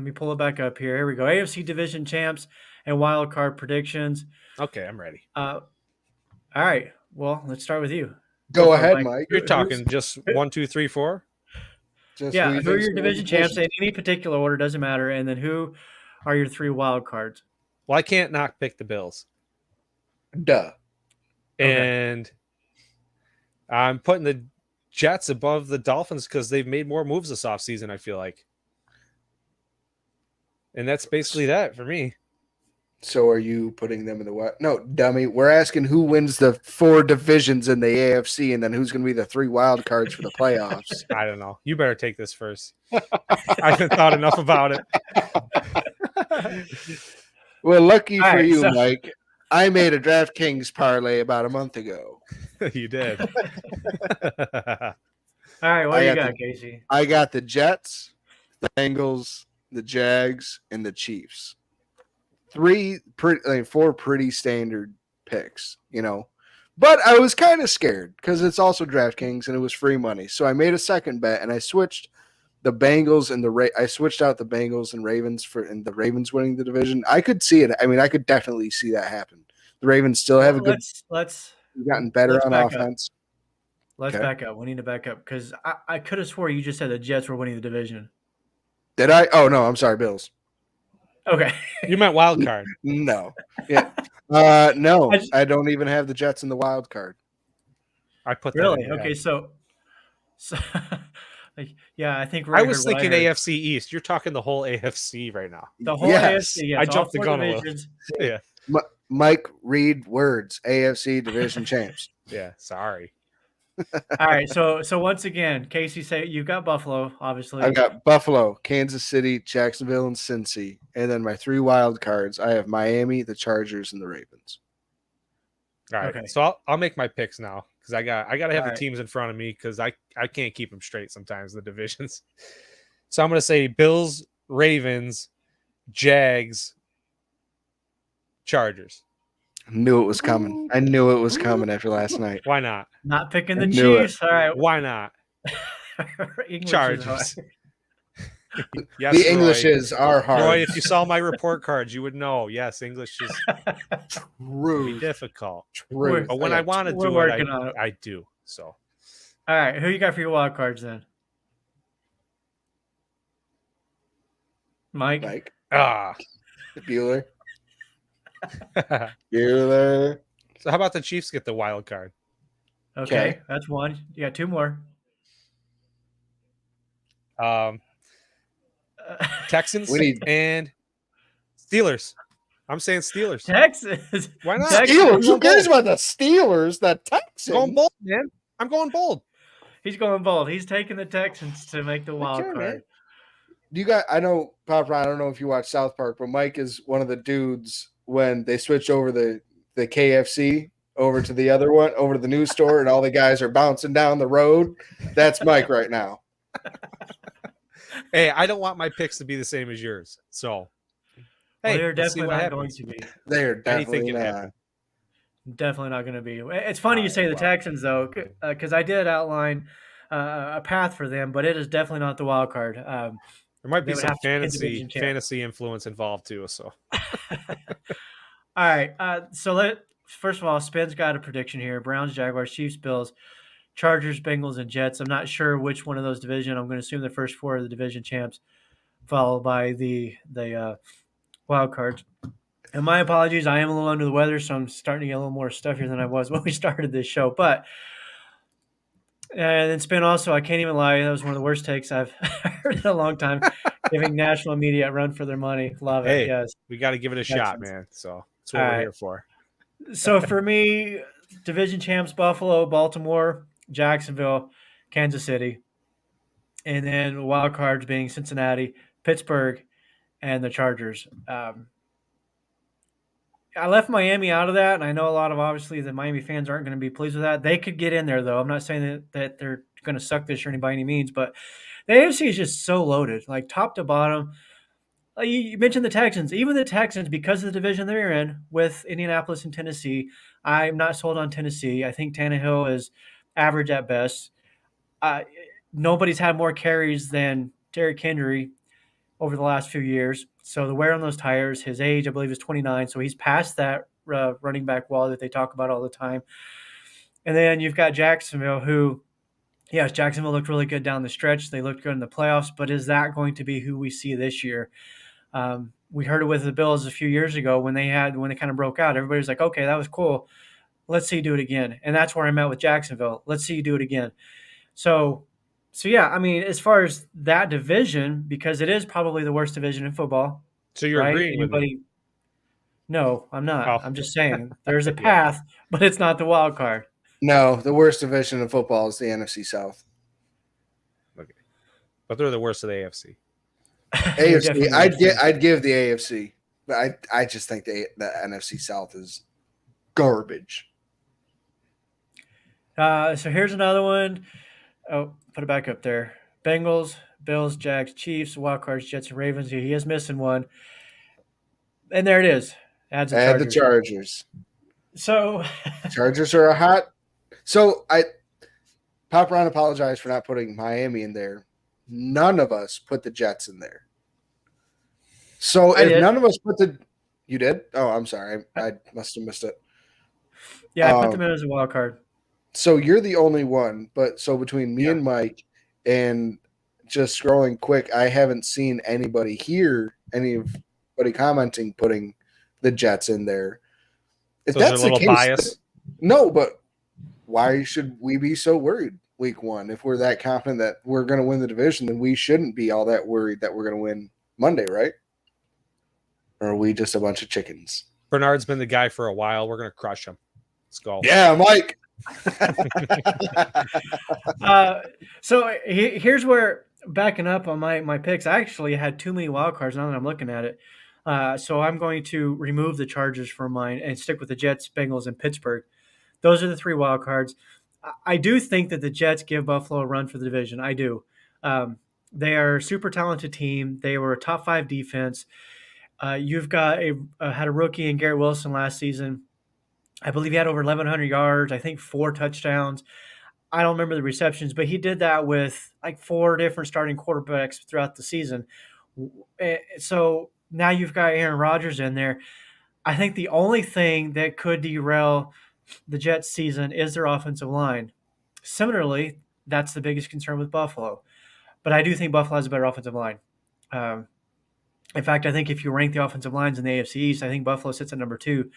me pull it back up here. Here we go. AFC division champs and wild card predictions. Okay, I'm ready. All right. Well, let's start with you. Go for it, ahead, Mike. You're talking just 1, 2, 3, 4. Just Yeah, you who are think's your gonna win division the champs division. in any particular order, doesn't matter. And then who are your 3 wild cards? Well, I can't not pick the Bills. Duh. And I'm putting the Jets above the Dolphins because they've made more moves this offseason, I feel like. And that's basically that for me. So are you putting them in the what? No, dummy. We're asking who wins the 4 divisions in the AFC, and then who's going to be the 3 wild cards for the playoffs. I don't know. You better take this first. I haven't thought enough about it. Well, lucky All for right, you, so- Mike, I made a DraftKings parlay about a month ago. You did. All right, what I do you got got, Casey? I got the Jets, the Bengals, the Jags, and the Chiefs. 4 pretty standard picks, you know. But I was kind of scared because it's also DraftKings and it was free money. So I made a second bet and I switched the Bengals and I switched out the Bengals and Ravens and the Ravens winning the division. I could see it. I mean, I could definitely see that happen. The Ravens still have a good Let's gotten better let's on back up. offense. let's Okay. back up. We need to back up because I could have swore you just said the Jets were winning the division. Did I? Oh no, I'm sorry, Bills. Okay. You meant wild card. No. Yeah. No, I don't even have the Jets in the wild card. I put that Really? in your Okay, head. so like, yeah, I think I was heard what thinking heard. AFC East. You're talking the whole AFC right now. The whole Yes. AFC, yes, I all jumped the 4 gun a little. divisions. Yeah. Mike, read words. AFC division champs. Yeah. Sorry. All right, so once again, Casey, say you've got Buffalo, obviously. I've got Buffalo, Kansas City, Jacksonville, and Cincy. And then my 3 wild cards, I have Miami, the Chargers, and the Ravens. All right. Okay. So I'll make my picks now because I got to have All the right. teams in front of me because I can't keep them straight sometimes, the divisions. So I'm going to say Bills, Ravens, Jags, Chargers. Knew it was coming. I knew it was coming after last night. Why not? Not picking the I knew it. Chiefs. All right. Why not? English is Chargers. hard. Yes, The Roy. Englishes are hard. Roy, if you saw my report cards, you would know. Yes, English is True. difficult. True. But when I want to we're do working it, on it. I do. So All right, who you got for your wild cards then? Mike? Mike, ah. Bueller. So Bueller. how about the Chiefs get the wild card? Okay, Okay. that's one. You got 2 more. Texans We need- and Steelers. I'm saying Steelers. Texas. Why not? Texas. Steelers. Who cares about the Steelers? The Texans. Going bold, man. I'm going bold. He's going bold. He's taking the Texans to make the wild Okay, card. man. You got? I know, Papa. I don't know if you watch South Park, but Mike is one of the dudes when they switch over the KFC over to the other one, over to the news store, and all the guys are bouncing down the road. That's Mike right now. Hey, I don't want my picks to be the same as yours. So, Well, hey, they're let's see definitely what not going happens. to be. They're Anything definitely can not. happen. Definitely not going to be. It's funny you Alright, say the wow. Texans though, because I did outline a path for them, but it is definitely not the wild card. There might be They would some have to get division champ. fantasy influence involved too. So, All right. First of all, Spence got a prediction here: Browns, Jaguars, Chiefs, Bills, Chargers, Bengals, and Jets. I'm not sure which one of those division. I'm going to assume the first 4 are the division champs, followed by the wild cards. And my apologies, I am a little under the weather, so I'm starting to get a little more stuffier than I was when we started this show. But and then Spin also, I can't even lie, that was one of the worst takes I've heard in a long time. Giving national media a run for their money. Love it. Hey. Yes. we got to give it a shot, Texans. man. So, that's what All we're right. here for. So for me, division champs Buffalo, Baltimore, Jacksonville, Kansas City, and then wild cards being Cincinnati, Pittsburgh, and the Chargers. I left Miami out of that, and I know a lot of obviously the Miami fans aren't going to be pleased with that. They could get in there though. I'm not saying that they're going to suck this year by any means, but the AFC is just so loaded, like top to bottom. You mentioned the Texans. Even the Texans, because of the division they're in with Indianapolis and Tennessee, I'm not sold on Tennessee. I think Tannehill is average at best. Uh, Nobody's had more carries than Derrick Henry over the last few years. So the wear on those tires, his age, I believe, is 29. So he's past that running back wall that they talk about all the time. And then you've got Jacksonville, who, yes, Jacksonville looked really good down the stretch. They looked good in the playoffs, but is that going to be who we see this year? We heard it with the Bills a few years ago when they kind of broke out. Everybody was like, okay, that was cool. Let's see you do it again. And that's where I'm at with Jacksonville. Let's see you do it again. So yeah, I mean, as far as that division, because it is probably the worst division in football. So you're right? agreeing with me? Anybody? No, I'm not. Oh. I'm just saying there's a Yeah. path, but it's not the wild card. No, the worst division in football is the NFC South. Okay, but they're the worst of the AFC. They're AFC, definitely I'd give the AFC, but I just think the NFC South is garbage. So here's another one. Oh, put it back up there. Bengals, Bills, Jags, Chiefs, wild cards, Jets, and Ravens. He is missing one. And there it is. Adds the Add Chargers. the Chargers. So Chargers are a hot. So Pop Ron apologized for not putting Miami in there. None of us put the Jets in there. So I if did. none of us put you did? Oh, I'm sorry. I must have missed it. Yeah, I put them in as a wild card. So you're the only one, but so between me Yeah. and Mike and just scrolling quick, I haven't seen anybody commenting putting the Jets in there. If So is there that's a little the case, bias? no, but why should we be so worried week one? If we're that confident that we're going to win the division, then we shouldn't be all that worried that we're going to win Monday, right? Or are we just a bunch of chickens? Bernard's been the guy for a while. We're gonna crush him. Let's go. Yeah, Mike. So here's where, backing up on my picks, I actually had too many wild cards now that I'm looking at it. So I'm going to remove the Chargers from mine and stick with the Jets, Bengals, and Pittsburgh. Those are the three wild cards. I do think that the Jets give Buffalo a run for the division. I do. They are a super talented team. They were a top 5 defense. You've got had a rookie in Garrett Wilson last season. I believe he had over 1,100 yards. I think 4 touchdowns. I don't remember the receptions, but he did that with like 4 different starting quarterbacks throughout the season. So now you've got Aaron Rodgers in there. I think the only thing that could derail the Jets season is their offensive line. Similarly, that's the biggest concern with Buffalo. But I do think Buffalo has a better offensive line. In fact, I think if you rank the offensive lines in the AFC East, I think Buffalo sits at number 2.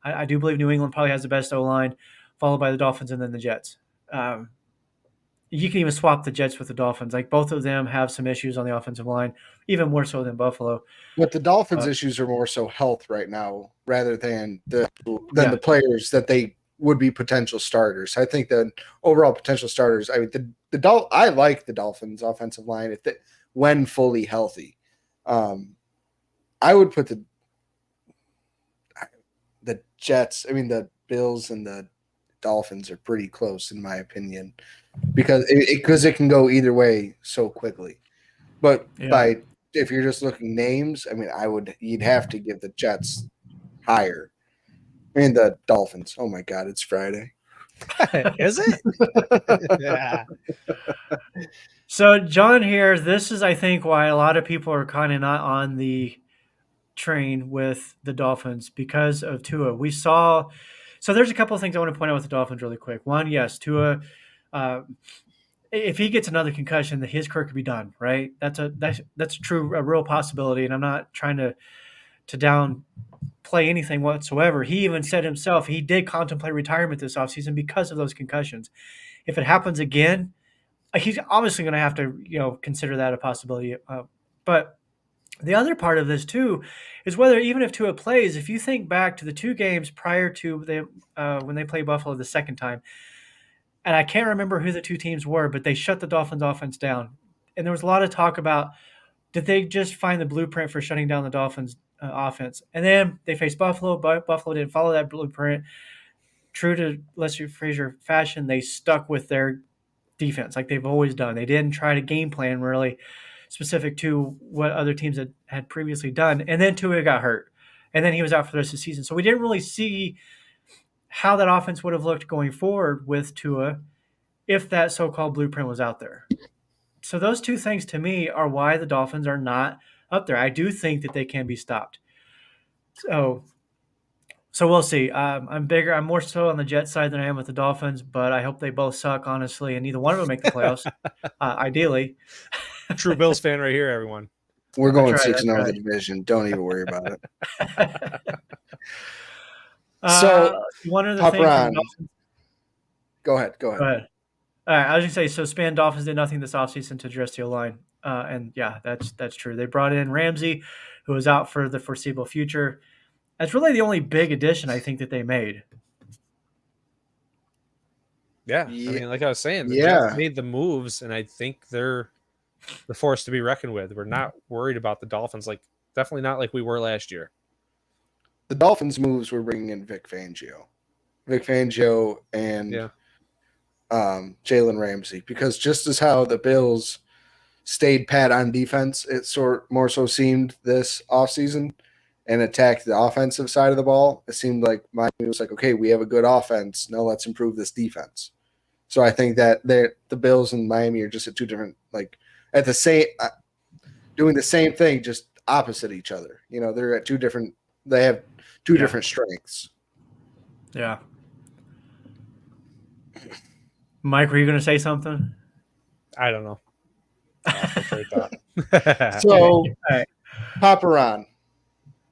I do believe New England probably has the best O-line, followed by the Dolphins and then the Jets. You can even swap the Jets with the Dolphins. Like, both of them have some issues on the offensive line, even more so than Buffalo. But the Dolphins' issues are more so health right now rather than the Yeah. players that they would be potential starters. I think the overall potential starters. I mean, I like the Dolphins' offensive line when fully healthy. I would put the Jets. I mean, the Bills and the Dolphins are pretty close in my opinion because it can go either way so quickly. But if you're just looking names, I mean, you'd have to give the Jets higher. I mean, the Dolphins. Oh my God, it's Friday. Is it? Yeah. So, John here, this is, I think, why a lot of people are kind of not on the train with the Dolphins because of Tua. So there's a couple of things I want to point out with the Dolphins really quick. One, yes, Tua, if he gets another concussion, his career could be done, right? That's a real possibility, and I'm not trying to downplay anything whatsoever. He even said himself he did contemplate retirement this offseason because of those concussions. If it happens again, he's obviously going to have to, consider that a possibility. But the other part of this too is whether, even if Tua plays, if you think back to the 2 games prior to when they played Buffalo the second time, and I can't remember who the 2 teams were, but they shut the Dolphins offense down. And there was a lot of talk about, did they just find the blueprint for shutting down the Dolphins offense? And then they faced Buffalo, but Buffalo didn't follow that blueprint. True to Leslie Frazier fashion, they stuck with their defense like they've always done. They didn't try to game plan really specific to what other teams had previously done. And then Tua got hurt. And then he was out for the rest of the season. So we didn't really see how that offense would have looked going forward with Tua. if that so-called blueprint was out there. So those two things to me are why the Dolphins are not up there. I do think that they can be stopped. So we'll see. I'm more so on the Jets side than I am with the Dolphins, but I hope they both suck, honestly, and neither one of them make the playoffs. Ideally, True Bills fan right here, everyone. We're going That's right, 6-0 that's in the division. Don't even worry about it. So So, one of the Pop things from Ron, Dolphins. go ahead. Go ahead. All right, I was going to say, so Span Dolphins did nothing this offseason to address the O-line. And yeah, that's true. They brought in Ramsey, who was out for the foreseeable future. That's really the only big addition I think that they made. Yeah. I mean, like I was saying, the Yeah. Jets made the moves, and I think they're the force to be reckoned with. We're not worried about the Dolphins, definitely not like we were last year. The Dolphins' moves were bringing in Vic Fangio and Jalen Ramsey, because just as how the Bills stayed pat on defense, it more so seemed this offseason, and attacked the offensive side of the ball. It seemed like Miami was like, okay, we have a good offense. Now let's improve this defense. So I think that the Bills and Miami are just at two different, at the same, doing the same thing, just opposite each other. They're at they have two different strengths. Yeah. Mike, were you going to say something? I don't know. So, Papa Ron,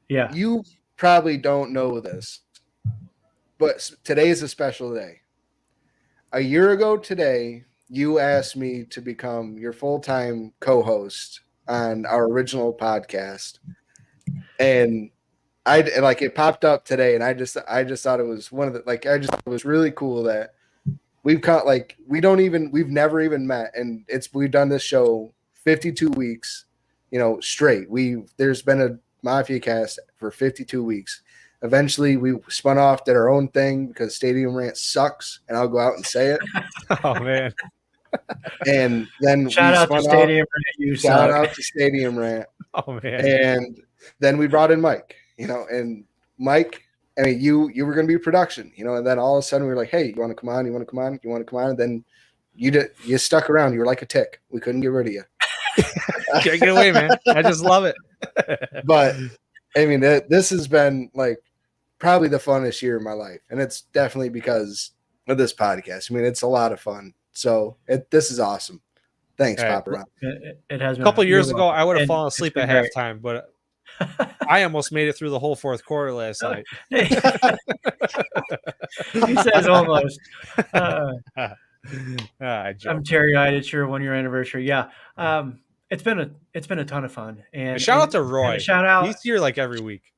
yeah, you probably don't know this, but today is a special day. A year ago today, you asked me to become your full-time co-host on our original podcast, and it popped up today, and I just thought it was one of the I just thought it was really cool that we've we've never even met, and we've done this show 52 weeks, straight. There's been a Mafia cast for 52 weeks. Eventually, we spun off, did our own thing because Stadium Rant sucks, and I'll go out and say it. Oh man! And then shout out to Stadium Rant. Shout out to Stadium Rant. Oh man! And then we brought in Mike. And Mike. I mean, you were going to be production. And then all of a sudden we were like, hey, you want to come on? You want to come on? You want to come on? And then you stuck around. You were like a tick. We couldn't get rid of you. Can't get away, man. I just love it. But I mean, this has been probably the funnest year of my life, and it's definitely because of this podcast. I mean, it's a lot of fun. So this is awesome. Thanks, right. Papa Ron. It has been a couple years ago. I would have fallen asleep at great. halftime, but I almost made it through the whole fourth quarter last night. He says almost. I'm teary-eyed. It's your 1-year anniversary. Yeah. It's been a ton of fun. And shout out to Roy. Shout out. He's here every week.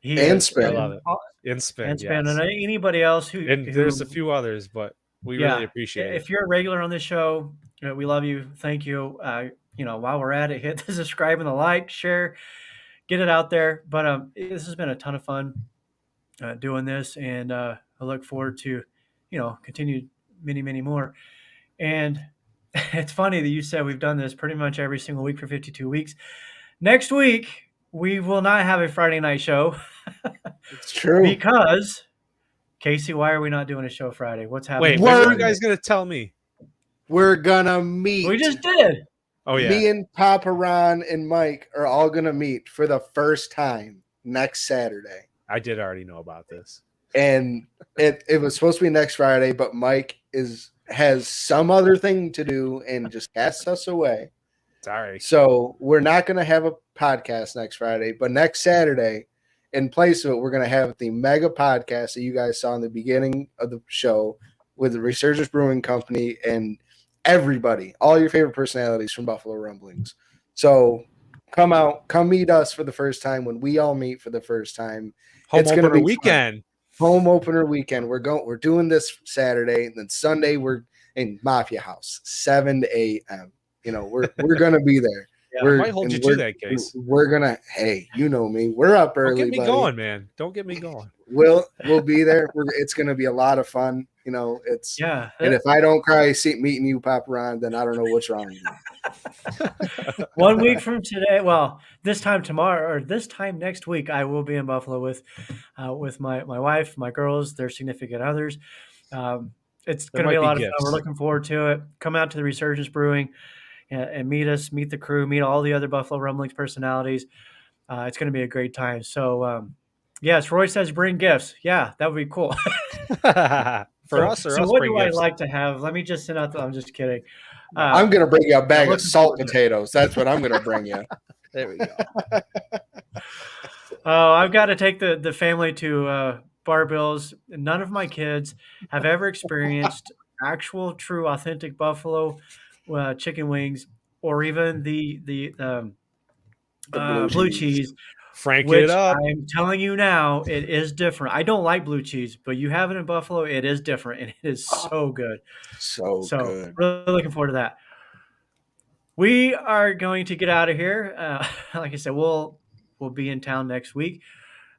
And Spin. I love it. And Spin. Yes. And anybody else who there's a few others, but we really appreciate it. If you're a regular on this show, we love you. Thank you. While we're at it, hit the subscribe and the like, share, get it out there. But this has been a ton of fun doing this, and I look forward to, continue many, many more. And it's funny that you said we've done this pretty much every single week for 52 weeks. Next week, we will not have a Friday night show. It's true. Because, Casey, why are we not doing a show Friday? What's happening? Wait, what are you guys going to tell me? We're going to meet. We just did. Oh, yeah. Me and Papa Ron and Mike are all going to meet for the first time next Saturday. I did already know about this. And it was supposed to be next Friday, but Mike has some other thing to do and just casts us away. Sorry. So we're not going to have a podcast next Friday, but next Saturday, in place of it, we're going to have the mega podcast that you guys saw in the beginning of the show with the Resurgence Brewing Company and everybody, all your favorite personalities from Buffalo Rumblings. So come out, come meet us for the first time when we all meet for the first time. Home opener weekend. Home opener weekend. We're doing this Saturday, and then Sunday we're in Mafia House, 7 a.m. We're gonna be there. Yeah, I might hold you to that case. We're gonna. Hey, you know me. We're up early. Don't get me buddy. going, man. Don't get me going. We'll be there. It's gonna be a lot of fun. It's And if I don't cry meeting you, Papa Ron, then I don't know what's wrong with you. 1 week from today, well, this time tomorrow or this time next week, I will be in Buffalo with my wife, my girls, their significant others. It's There going to be might a be lot of fun. gifts. We're looking forward to it. Come out to the Resurgence Brewing and meet us, meet the crew, meet all the other Buffalo Rumblings personalities. It's going to be a great time. So, yes, Roy says bring gifts. Yeah, that would be cool. For us or so us what bring do I gifts? like to have? Let me just send out. I'm just kidding. I'm gonna bring you a bag of looking salt forward to it. potatoes. That's what I'm gonna bring you. There we go. I've got to take the family to Bar Bill's. None of my kids have ever experienced actual, true, authentic buffalo chicken wings, or even the The blue cheese, Frank it which up. I'm telling you now, it is different. I don't like blue cheese, but you have it in Buffalo, it is different, and it is so good. So So good. really looking forward to that. We are going to get out of here. Like I said, we'll be in town next week.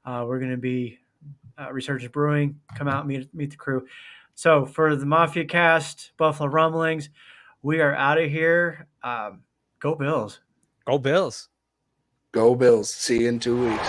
We're going to be Resurgence Brewing. Come out, meet the crew. So for the Mafia Cast, Buffalo Rumblings, we are out of here. Go Bills. Go Bills. Go Bills. See you in 2 weeks.